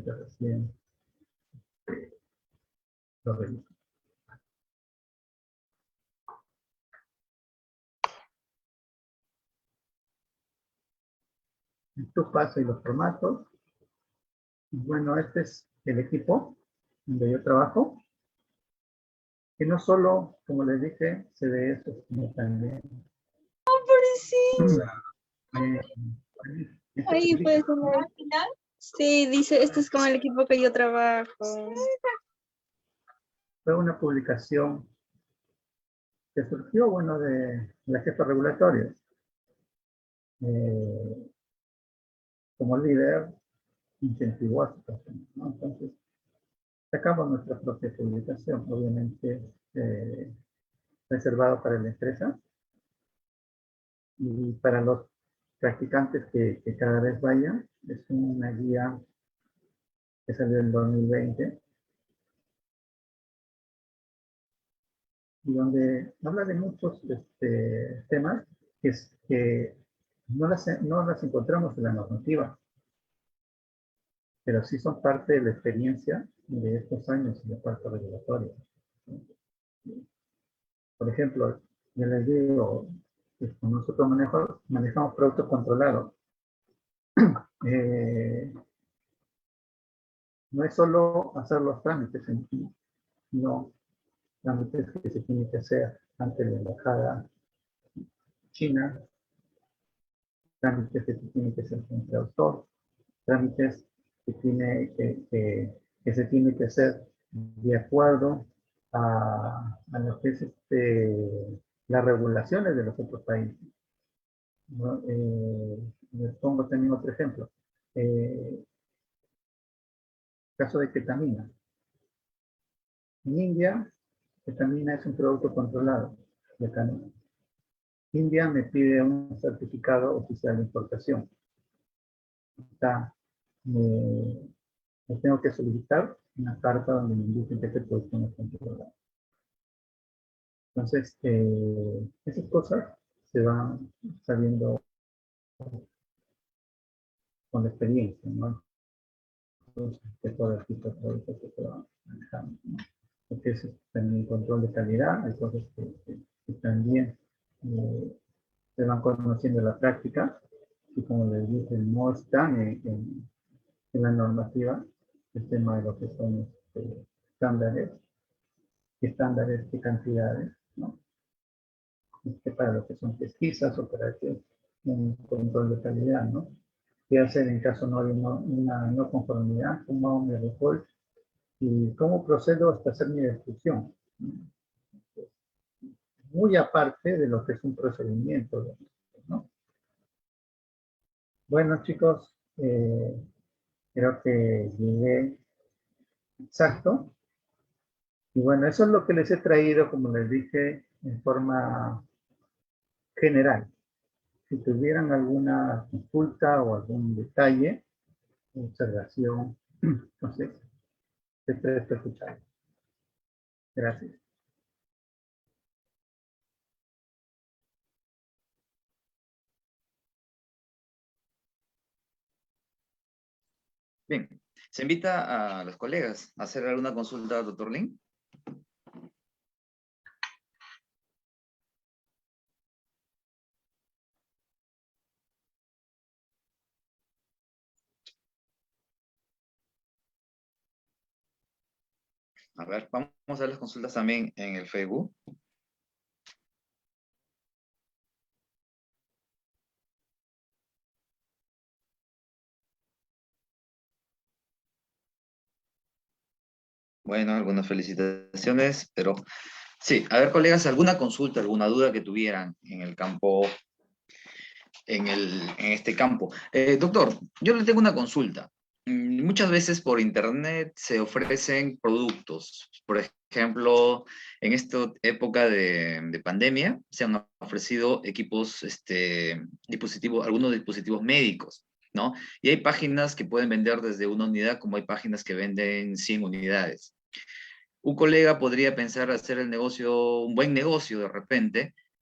que recién lo revisen. Estos pasos y los formatos. Bueno, este es el equipo donde yo trabajo, que no solo, como les dije, se ve eso, sino también... Ahí pues, sí, dice, este es con el equipo que yo trabajo. Fue una publicación que surgió, bueno, de la jefa regulatoria. Como líder, incentivó a su persona, ¿no? Entonces, sacamos nuestra propia publicación, obviamente reservado para la empresa y para los practicantes que cada vez vayan. Es una guía que salió en 2020 y donde habla de muchos temas que no las encontramos en la normativa, pero sí son parte de la experiencia de estos años en la parte regulatoria. Por ejemplo, yo les digo, nosotros manejamos productos controlados. No es solo hacer los trámites, no, trámites que se tienen que hacer ante la embajada china, trámites que se tienen que hacer frente al autor, trámites que se tiene que hacer de acuerdo a lo que es las regulaciones de los otros países, ¿no? Les pongo también otro ejemplo. Caso de ketamina. En India, ketamina es un producto controlado de Canadá. India me pide un certificado oficial de importación. Me tengo que solicitar una carta donde me indiquen que este producto no está controlado. Entonces, esas cosas se van sabiendo con la experiencia, ¿no? Entonces, todo el tipo de productos que se van manejando, ¿no? Porque es también control de calidad, hay cosas que también se van conociendo en la práctica, y como les dije, no están en la normativa, el tema de lo que son estándares de cantidades, ¿no? Para lo que son pesquisas o para un control de calidad, ¿no? ¿Qué hacer en caso no de una no conformidad? ¿Cómo hago mi report? ¿Y cómo procedo hasta hacer mi destrucción? Muy aparte de lo que es un procedimiento, ¿no? Bueno, chicos, creo que llegué exacto. Y bueno, eso es lo que les he traído, como les dije, en forma general. Si tuvieran alguna consulta o algún detalle, observación, entonces, te presto a escuchar. Gracias. Bien, se invita a los colegas a hacer alguna consulta al doctor Lin. A ver, vamos a ver las consultas también en el Facebook. Bueno, algunas felicitaciones, pero sí, a ver, colegas, alguna consulta, alguna duda que tuvieran en el campo, en este campo. Doctor, yo le tengo una consulta. Muchas veces por internet se ofrecen productos. Por ejemplo, en esta época de pandemia se han ofrecido equipos, algunos dispositivos médicos, ¿no? Y hay páginas que pueden vender desde una unidad, como hay páginas que venden 100 unidades. Un colega podría pensar hacer el negocio, un buen negocio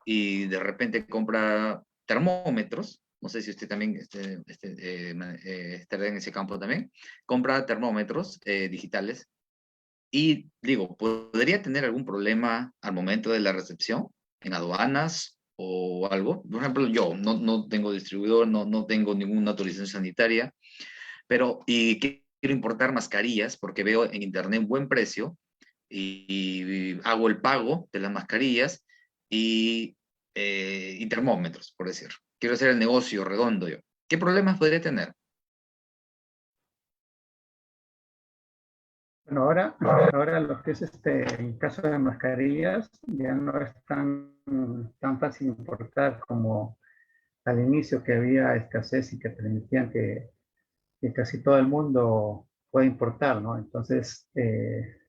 y de repente compra termómetros. No sé si usted también estará en ese campo también. Compra termómetros digitales y digo, ¿podría tener algún problema al momento de la recepción en aduanas o algo? Por ejemplo, yo no tengo distribuidor, no tengo ninguna autorización sanitaria, y quiero importar mascarillas porque veo en internet un buen precio y hago el pago de las mascarillas y termómetros, por decir. Quiero hacer el negocio redondo yo. ¿Qué problemas podría tener? Bueno, ahora lo que es el caso de mascarillas ya no es tan fácil importar como al inicio, que había escasez y que permitían que casi todo el mundo puede importar, ¿no? Entonces,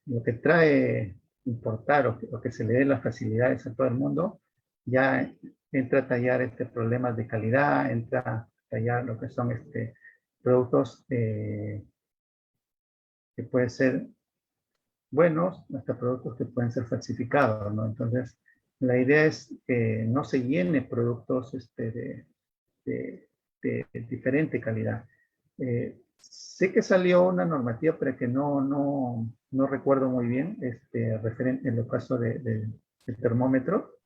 lo que trae importar o que se le dé las facilidades a todo el mundo, ya entra a tallar problemas de calidad, entra a tallar lo que son productos que pueden ser buenos, hasta productos que pueden ser falsificados, ¿no? Entonces, la idea es que no se llene productos de diferente calidad. sé que salió una normativa, pero que no recuerdo muy bien, referente en el caso del termómetro,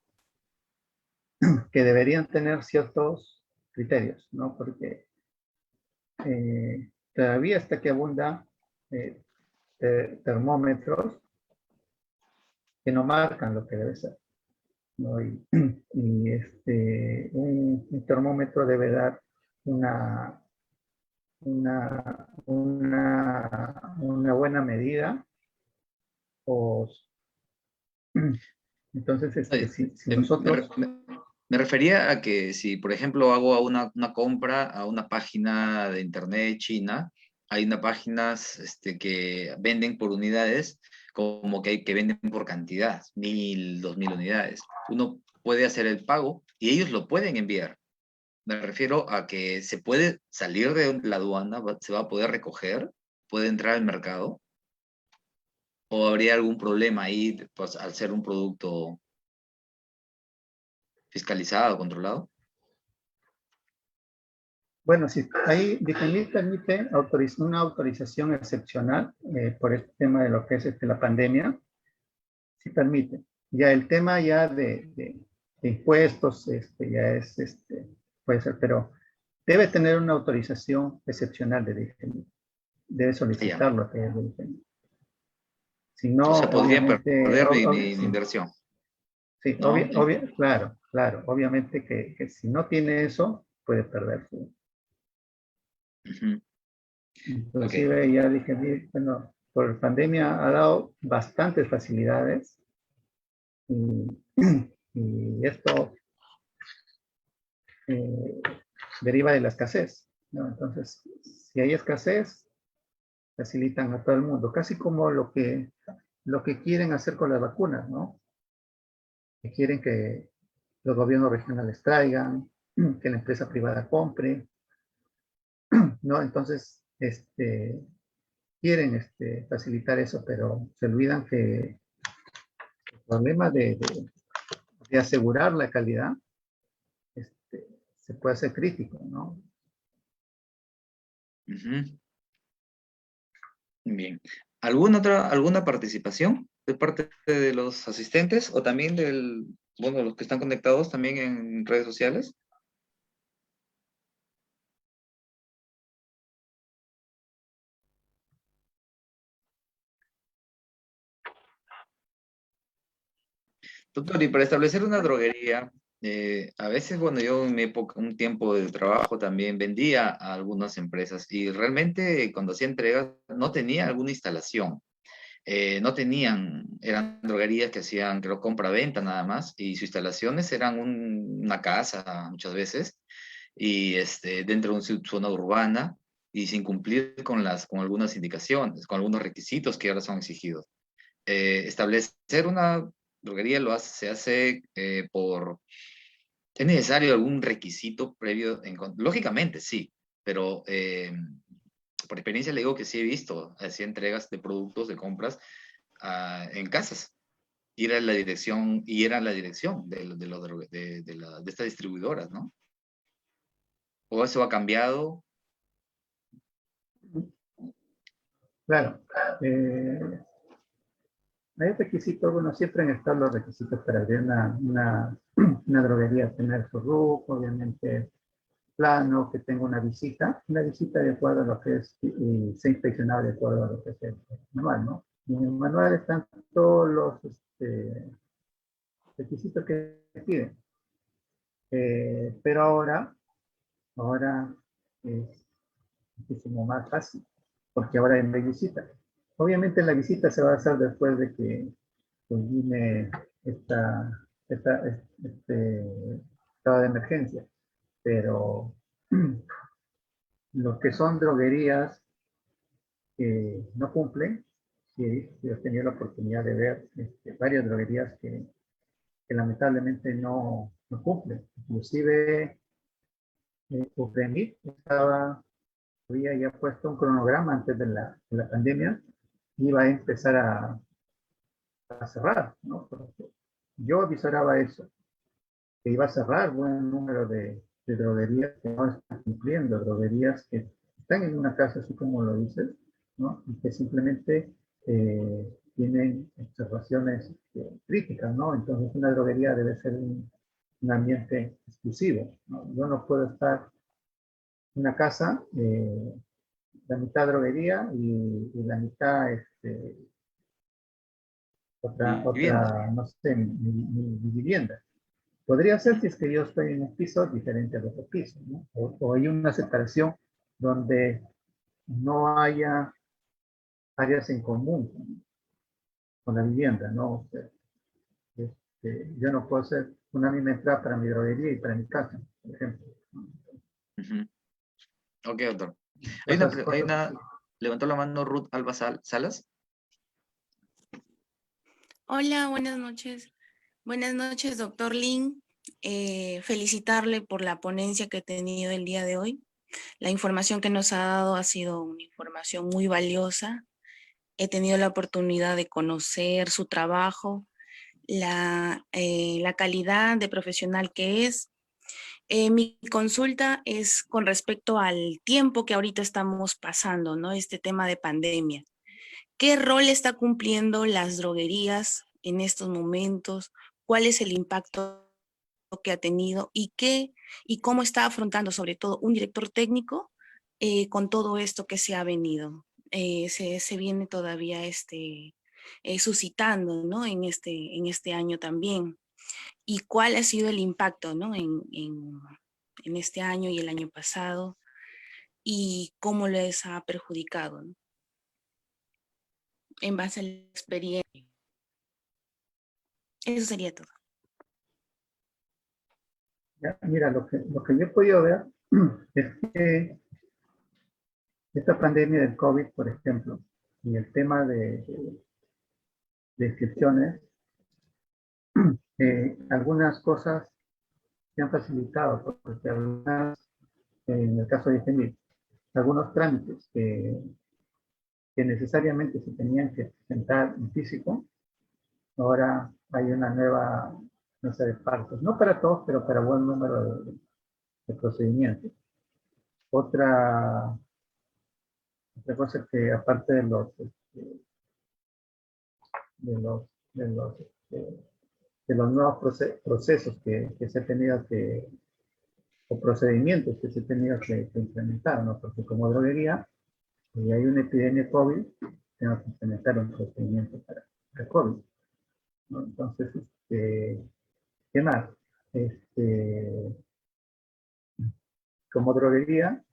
que deberían tener ciertos criterios, ¿no? Porque todavía está que abunda termómetros que no marcan lo que debe ser, ¿no? Un termómetro debe dar una buena medida, o entonces Oye, si me, nosotros, me refería a que si, por ejemplo, hago una compra a una página de internet china, hay unas páginas que venden por unidades, como que venden por cantidad, 1000, 2000 unidades. Uno puede hacer el pago y ellos lo pueden enviar. Me refiero a que se puede salir de la aduana, se va a poder recoger, puede entrar al mercado, o habría algún problema ahí, pues, al ser un producto fiscalizado, controlado. bueno, si ahí DICEMIR permite una autorización excepcional por este tema de lo que es la pandemia, sí permite. Ya el tema ya de impuestos, ya es, puede ser, pero debe tener una autorización excepcional de DICEMIR. Debe Ya. solicitarlo a través de DICEMIR. Si O no, sea, podría obviamente, perder mi sí, inversión, sí, ¿no? claro, claro, obviamente que si no tiene eso, puede perder su. Ujú. Ok. Inclusive ya dije, bueno, por pandemia ha dado bastantes facilidades y, y esto eh, deriva de la escasez, ¿no? Entonces, si hay escasez, facilitan a todo el mundo, casi como lo que quieren hacer con las vacunas, ¿no? Que quieren que los gobiernos regionales traigan, que la empresa privada compre, ¿no? Entonces, quieren facilitar eso, pero se olvidan que el problema de asegurar la calidad se puede hacer crítico, ¿no? Ujú. Bien. ¿Alguna participación de parte de los asistentes o también bueno, los que están conectados también en redes sociales? Doctor, y para establecer una droguería, a veces, bueno, yo en mi época, un tiempo de trabajo también vendía a algunas empresas y realmente cuando hacía entregas no tenía alguna instalación. No tenían, eran droguerías que hacían, creo, compra-venta nada más, y sus instalaciones eran una casa muchas veces, y dentro de una zona urbana, y sin cumplir con algunas indicaciones, con algunos requisitos que ahora son exigidos. Establecer una droguería se hace ¿es necesario algún requisito previo? Lógicamente, sí, pero por experiencia le digo que sí he visto, así entregas de productos, de compras, en casas. Y era la dirección de estas distribuidoras, ¿no? ¿O eso ha cambiado? Claro. Hay requisitos, bueno, siempre han estado los requisitos para abrir una droguería, tener su RUC, obviamente plano, que tenga una visita de acuerdo a lo que es, y sea inspeccionado de acuerdo a lo que es el manual, ¿no? Y en el manual están todos los requisitos que piden. Pero ahora es muchísimo más fácil, porque ahora no hay visita. Obviamente la visita se va a hacer después de que culmine este estado de emergencia, pero lo que son droguerías que no cumplen, sí, sí he tenido la oportunidad de ver varias droguerías que lamentablemente no cumplen. Inclusive Ucrania había ya puesto un cronograma antes de la pandemia, iba a empezar a cerrar, ¿no? Porque yo avisoraba eso, que iba a cerrar buen número de droguerías que no están cumpliendo, droguerías que están en una casa, así como lo dices, ¿no? Y que simplemente tienen observaciones críticas, ¿no? Entonces una droguería debe ser un ambiente exclusivo, ¿no? Yo no puedo estar en una casa, la mitad droguería y la mitad Vivienda. no sé, mi vivienda. Podría ser si es que yo estoy en un piso diferente al otro piso, ¿no? O hay una separación donde no haya áreas en común con la vivienda, ¿no? O sea, yo no puedo hacer una misma entrada para mi droguería y para mi casa, por ejemplo, ¿no? Ujú. Ok, doctor. Hay Cosas una, así. levantó la mano Ruth Alba Salas. Hola, buenas noches. Buenas noches, doctor Lin. Felicitarle por la ponencia que he tenido el día de hoy. La información que nos ha dado ha sido una información muy valiosa. He tenido la oportunidad de conocer su trabajo, la calidad de profesional que es. Mi consulta es con respecto al tiempo que ahorita estamos pasando, ¿no? Este tema de pandemia. ¿Qué rol está cumpliendo las droguerías en estos momentos? ¿Cuál es el impacto que ha tenido y cómo está afrontando sobre todo un director técnico con todo esto que se ha venido? Se viene todavía suscitando, ¿no? En este año también. ¿Y cuál ha sido el impacto, ¿no? En este año y el año pasado y cómo les ha perjudicado, ¿no? En base a la experiencia. Eso sería todo. Ya, mira, lo que yo he podido ver es que esta pandemia del COVID, por ejemplo, y el tema de inscripciones, algunas cosas se han facilitado, porque algunas, en el caso de IGEMI, algunos trámites que necesariamente se tenían que presentar en físico, ahora hay una nueva, no sé, de partes, no para todos, pero para buen número de procedimientos. Otra cosa es que aparte de los, de los, de los nuevos procesos que se ha tenido o procedimientos que se ha tenido que implementar, ¿no? Porque como droguería, si hay una epidemia COVID, tengo que implementar un procedimiento para el COVID, ¿no? Entonces, ¿qué más? Este, como droguería,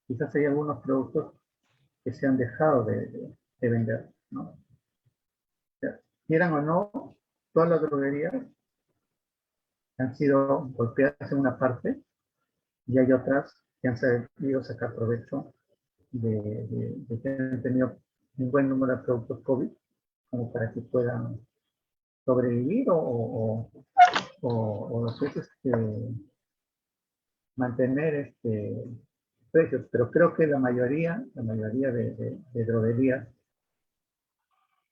quizás hay algunos productos que se han dejado de vender, ¿no? O sea, quieran o no, todas las droguerías han sido golpeadas en una parte y hay otras que han sabido sacar provecho de que han tenido un buen número de productos COVID como para que puedan sobrevivir o los veces mantener precios. Pero creo que la mayoría de droguerías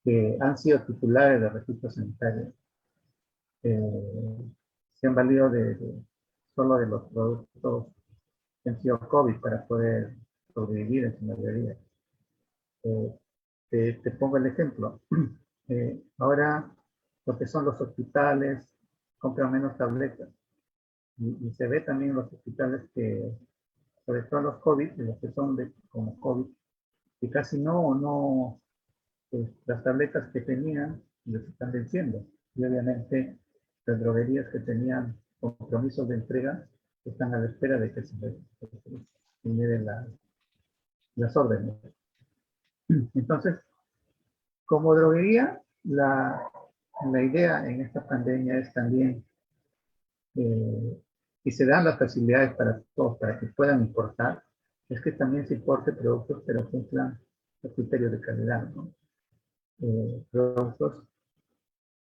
que han sido titulares de registro sanitario se han valido solo de los productos que han sido COVID para poder sobrevivir en su mayoría. Te pongo el ejemplo. Ahora, lo que son los hospitales compran menos tabletas. Y se ve también en los hospitales que, sobre todo los COVID, los que son como COVID, que casi no, las tabletas que tenían les están venciendo. Y obviamente las droguerías que tenían compromisos de entrega están a la espera de que se les generen las órdenes. Entonces, como droguería, la idea en esta pandemia es también, y se dan las facilidades para todos, para que puedan importar, es que también se importe productos, pero cumplan los criterios de calidad, ¿no? Productos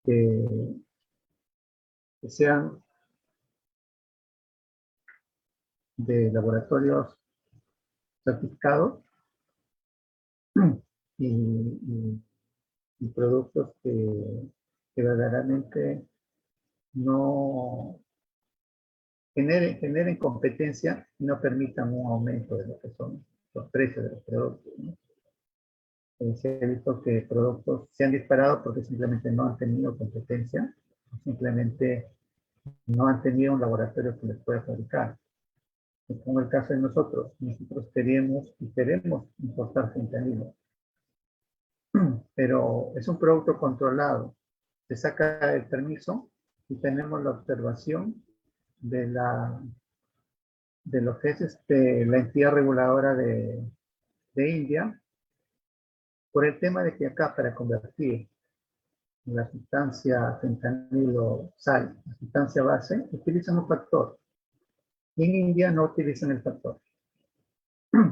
que sean de laboratorios certificados y productos que verdaderamente no generen competencia y no permitan un aumento de lo que son precios de los productos, ¿no? Se ha visto que productos se han disparado porque simplemente no han tenido competencia, simplemente no han tenido un laboratorio que les pueda fabricar. Como el caso de nosotros queremos y queremos importar fentanilo, pero es un producto controlado. Se saca el permiso y tenemos la observación de lo que es la entidad reguladora de India, por el tema de que acá para convertir la sustancia fentanilo sal, la sustancia base, utilizan un factor. Y en India no utilizan el factor.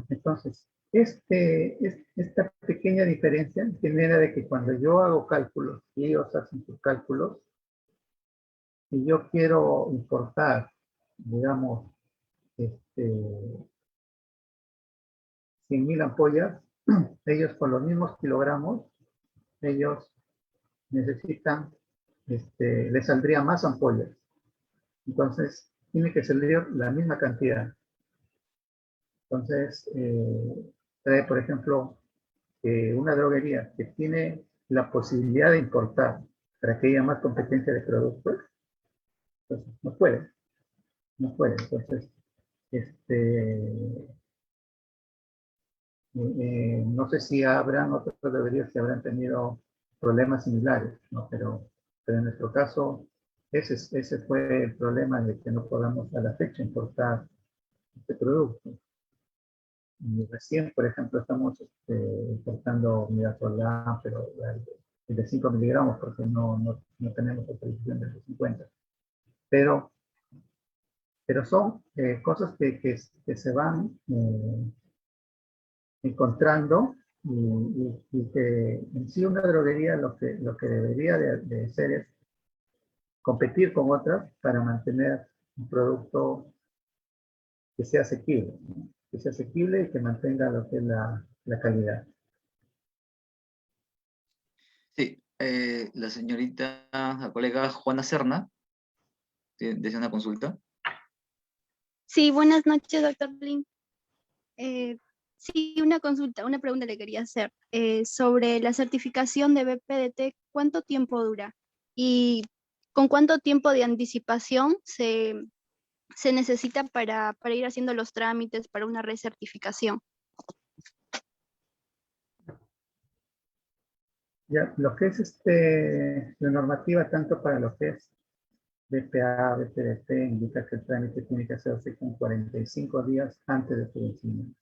Entonces, esta pequeña diferencia genera de que cuando yo hago cálculos y ellos hacen sus cálculos, y yo quiero importar, digamos, 100.000 ampollas, ellos con los mismos kilogramos, ellos necesitan, les saldría más ampollas. Entonces, tiene que salir la misma cantidad. Entonces, trae, por ejemplo, una droguería que tiene la posibilidad de importar para que haya más competencia de productos, entonces no puede. Entonces, no sé si habrán otras droguerías que habrán tenido problemas similares, ¿no? Pero en nuestro caso, ese fue el problema de que no podamos a la fecha importar este producto. Y recién, por ejemplo, estamos importando midazolam, pero el de 5 miligramos, porque no tenemos autorización de los 50. Pero son cosas que se van encontrando y que en sí una droguería lo que debería de hacer es competir con otras para mantener un producto que sea asequible, ¿no? Que sea asequible y que mantenga lo que es la calidad. Sí, la señorita, la colega Juana Serna, desde una consulta. Sí, buenas noches, doctor Blin. Sí, una consulta, una pregunta le quería hacer. Sobre la certificación de BPDT, ¿cuánto tiempo dura? ¿Y con cuánto tiempo de anticipación se necesita para ir haciendo los trámites para una recertificación? Ya, lo que es la normativa tanto para lo que es BPA, BPDT, indica que el trámite tiene que hacerse con 45 días antes de su vencimiento.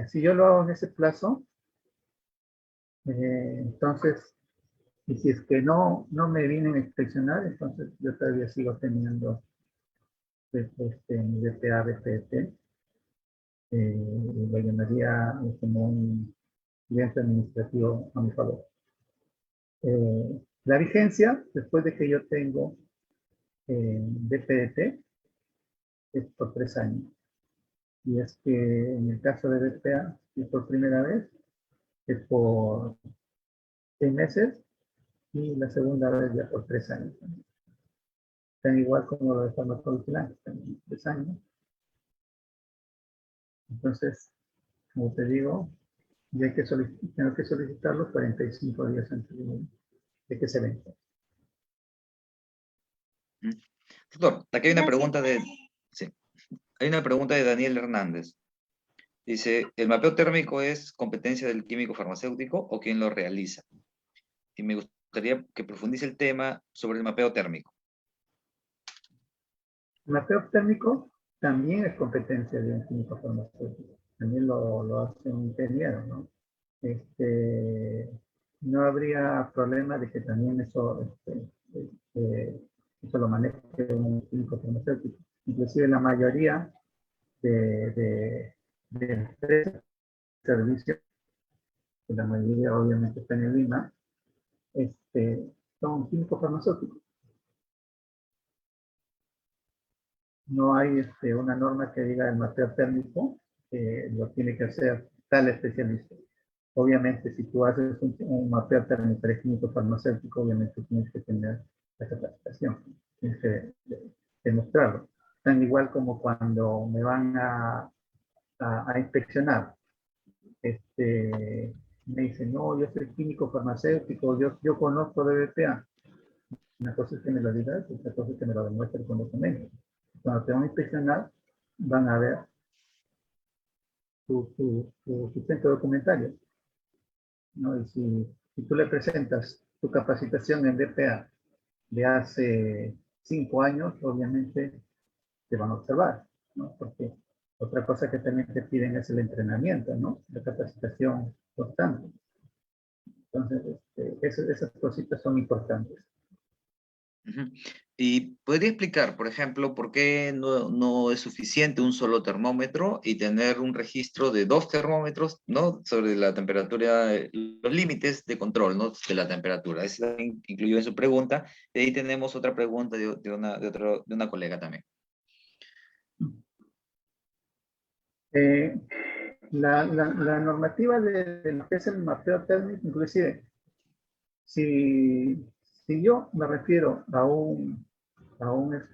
Si yo lo hago en ese plazo, entonces, y si es que no me vienen a inspeccionar, entonces yo todavía sigo teniendo mi BPA, BPDT, lo llamaría como un cliente administrativo a mi favor. La vigencia, después de que yo tengo BPDT, es por 3 años. Y es que en el caso de BPA, es por primera vez, es por 6 meses, y la segunda vez ya por 3 años. Tan igual como lo de farmacovigilancia, también 3 años. Entonces, como te digo, ya tengo que solicitarlo 45 días antes de que se vence. Doctor, aquí hay una Gracias. pregunta sí, hay una pregunta de Daniel Hernández. Dice, ¿el mapeo térmico es competencia del químico farmacéutico o quién lo realiza? Y me gustaría que profundice el tema sobre el mapeo térmico. El mapeo térmico también es competencia de un químico farmacéutico. También lo hace un ingeniero, ¿no? No habría problema de que también eso lo maneje un químico farmacéutico. Inclusive la mayoría de empresas de servicios, que la mayoría obviamente está en el Lima, son químicos farmacéuticos. No hay una norma que diga el mapeo térmico, lo tiene que hacer tal especialista. Obviamente, si tú haces un mapeo térmico para químico farmacéutico, obviamente tienes que tener la capacitación, tienes que demostrarlo. Tan igual como cuando me van a a inspeccionar. Me dicen, no, yo soy químico farmacéutico, yo conozco de BPA. Una cosa es que me lo digas, otra cosa es que me lo demuestre con documentos. Cuando te van a inspeccionar, van a ver tu sustento documentario, ¿no? Y si tú le presentas tu capacitación en BPA de hace 5 años, obviamente te van a observar, ¿no? Porque otra cosa que también te piden es el entrenamiento, ¿no? La capacitación constante. Entonces, esas cositas son importantes. Ujú. Y podría explicar, por ejemplo, por qué no es suficiente un solo termómetro y tener un registro de 2 termómetros, ¿no? Sobre la temperatura, los límites de control, ¿no? De la temperatura. Eso también incluyó en su pregunta. Y ahí tenemos otra pregunta de una colega también. La normativa de lo que es el mapeo térmico, inclusive, si yo me refiero a una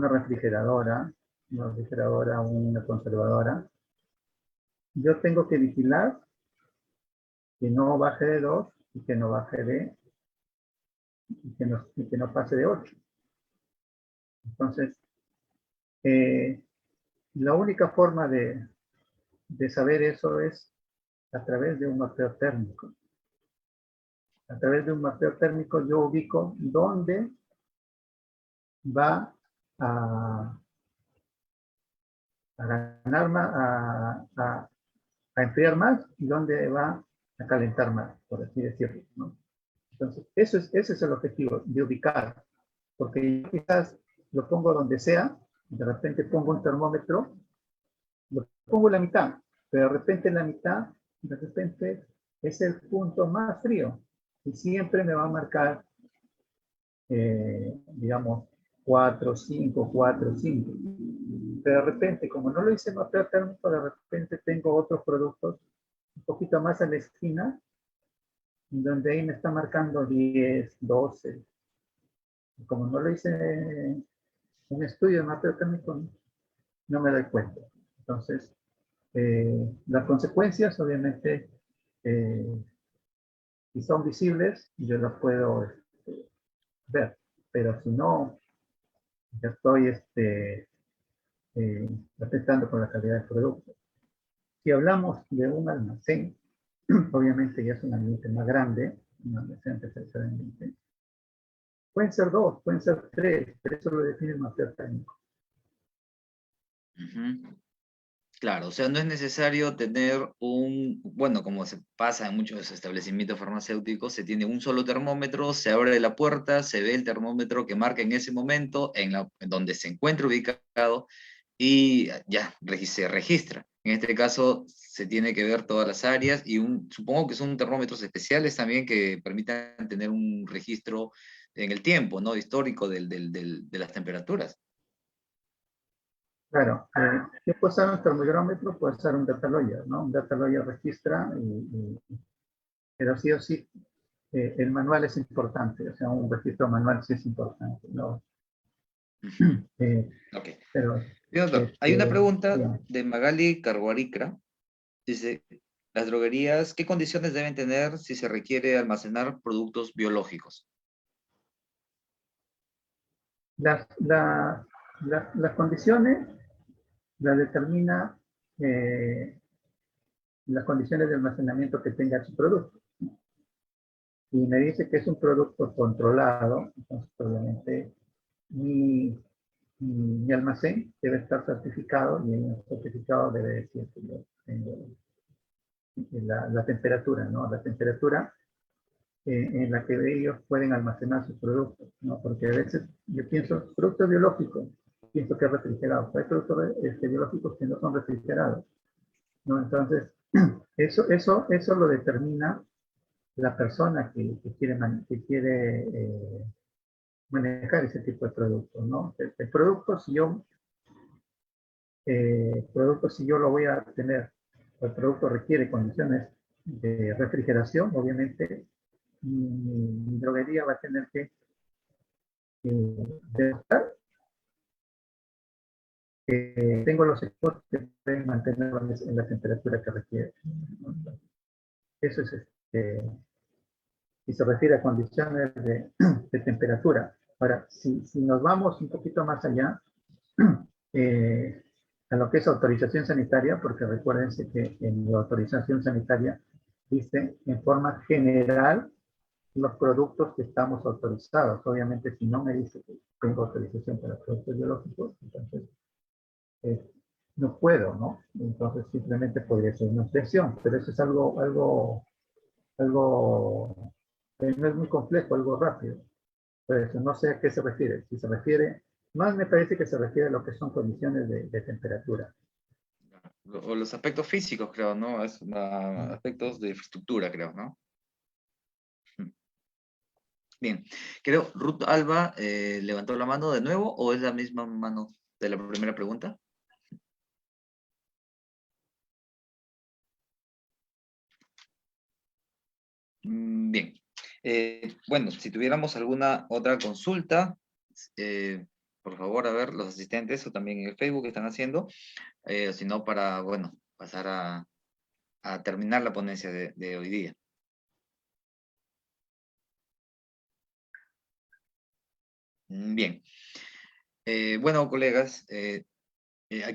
refrigeradora, una conservadora, yo tengo que vigilar que no baje de 2 y que no baje y que no pase de 8. Entonces, la única forma de saber eso es a través de un mapeo térmico. A través de un mapeo térmico yo ubico dónde va a ganar más, a enfriar más y dónde va a calentar más, por así decirlo, ¿no? Entonces, ese es el objetivo, de ubicar. Porque yo quizás lo pongo donde sea, de repente pongo un termómetro, lo pongo en la mitad, pero de repente en la mitad, de repente es el punto más frío y siempre me va a marcar, digamos, 4, 5, 4, 5. Pero de repente, como no lo hice mapeo térmico, de repente tengo otros productos un poquito más a la esquina, donde ahí me está marcando 10, 12. Como no lo hice un estudio de mapeo térmico, no me doy cuenta. Entonces, las consecuencias, obviamente, si son visibles, yo las puedo ver, pero si no, ya estoy afectando con la calidad del producto. Si hablamos de un almacén, obviamente ya es un ambiente más grande, un almacén terceramente. Pueden ser 2, pueden ser 3, pero eso lo define el mapeo técnico. Ujú. Claro, o sea, no es necesario tener bueno, como se pasa en muchos establecimientos farmacéuticos, se tiene un solo termómetro, se abre la puerta, se ve el termómetro que marca en ese momento, en donde se encuentra ubicado, y ya, se registra. En este caso, se tiene que ver todas las áreas y supongo que son termómetros especiales también que permitan tener un registro en el tiempo, ¿no? Histórico de las temperaturas. Claro, ¿qué puede ser un termómetro? Puede ser un data logger, ¿no? Un data logger registra, pero sí o sí, el manual es importante, o sea, un registro manual sí es importante, ¿no? Ujú. Ok. Pero, Bien, doctor, hay una pregunta bien. de Magali Carguaricra. Dice, las droguerías, ¿qué condiciones deben tener si se requiere almacenar productos biológicos? Las condiciones las determina las condiciones de almacenamiento que tenga su producto. Y me dice que es un producto controlado, entonces obviamente mi almacén debe estar certificado y en el certificado debe decir que yo tengo la temperatura, ¿no? La temperatura en la que ellos pueden almacenar sus productos, ¿no? Porque a veces yo pienso, productos biológicos, pienso que es refrigerado. Hay productos biológicos que no son refrigerados, ¿no? Entonces, eso lo determina la persona que quiere manejar ese tipo de productos, ¿no? El producto, si yo lo voy a tener, el producto requiere condiciones de refrigeración, obviamente, mi droguería va a tener que demostrar tengo los equipos que pueden mantenerlo en la temperatura que requiere. Eso es, si se refiere a condiciones de temperatura. Ahora, si nos vamos un poquito más allá, a lo que es autorización sanitaria, porque recuérdense que en la autorización sanitaria dice en forma general los productos que estamos autorizados. Obviamente, si no me dice que tengo autorización para productos biológicos, entonces no puedo, ¿no? Entonces simplemente podría ser una excepción, pero eso es algo no es muy complejo, algo rápido. Pues no sé a qué se refiere. Si se refiere, más me parece que se refiere a lo que son condiciones de temperatura. O los aspectos físicos, creo, ¿no? Aspectos de infraestructura, creo, ¿no? Bien, creo, Ruth Alba levantó la mano de nuevo, ¿o es la misma mano de la primera pregunta? Bien. Bueno, si tuviéramos alguna otra consulta, por favor, a ver, los asistentes o también en el Facebook que están haciendo, si no, para, bueno, pasar a terminar la ponencia de hoy día. Bien. Bueno, colegas,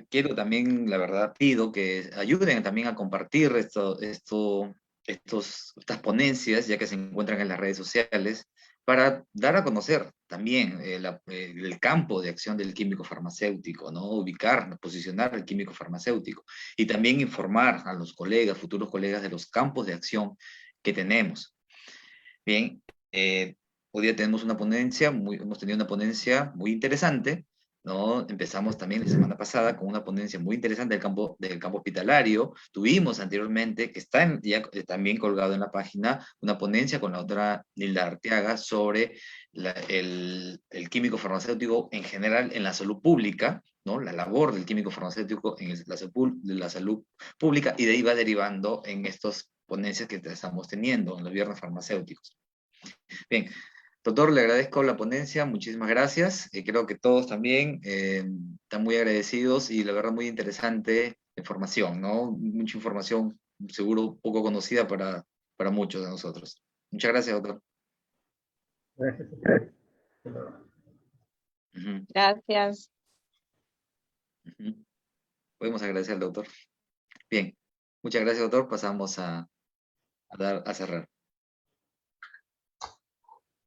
quiero también, la verdad, pido que ayuden también a compartir estas ponencias, ya que se encuentran en las redes sociales, para dar a conocer también el campo de acción del químico farmacéutico, ¿no? Ubicar, posicionar el químico farmacéutico y también informar a los colegas, futuros colegas, de los campos de acción que tenemos. Bien, hoy día tenemos una ponencia, hemos tenido una ponencia muy interesante, ¿no? Empezamos también la semana pasada con una ponencia muy interesante del campo hospitalario. Tuvimos anteriormente, que está ya también colgado en la página, una ponencia con la doctora Nilda Arteaga sobre el químico farmacéutico en general en la salud pública, ¿no? La labor del químico farmacéutico en la salud pública, y de ahí va derivando en estas ponencias que estamos teniendo en los viernes farmacéuticos. Bien, doctor, le agradezco la ponencia, muchísimas gracias. Creo que todos también están muy agradecidos y la verdad muy interesante información, ¿no? Mucha información, seguro poco conocida para muchos de nosotros. Muchas gracias, doctor. Gracias. Ujú, Gracias. ujú. Podemos agradecer al doctor. Bien, muchas gracias, doctor. Pasamos a cerrar.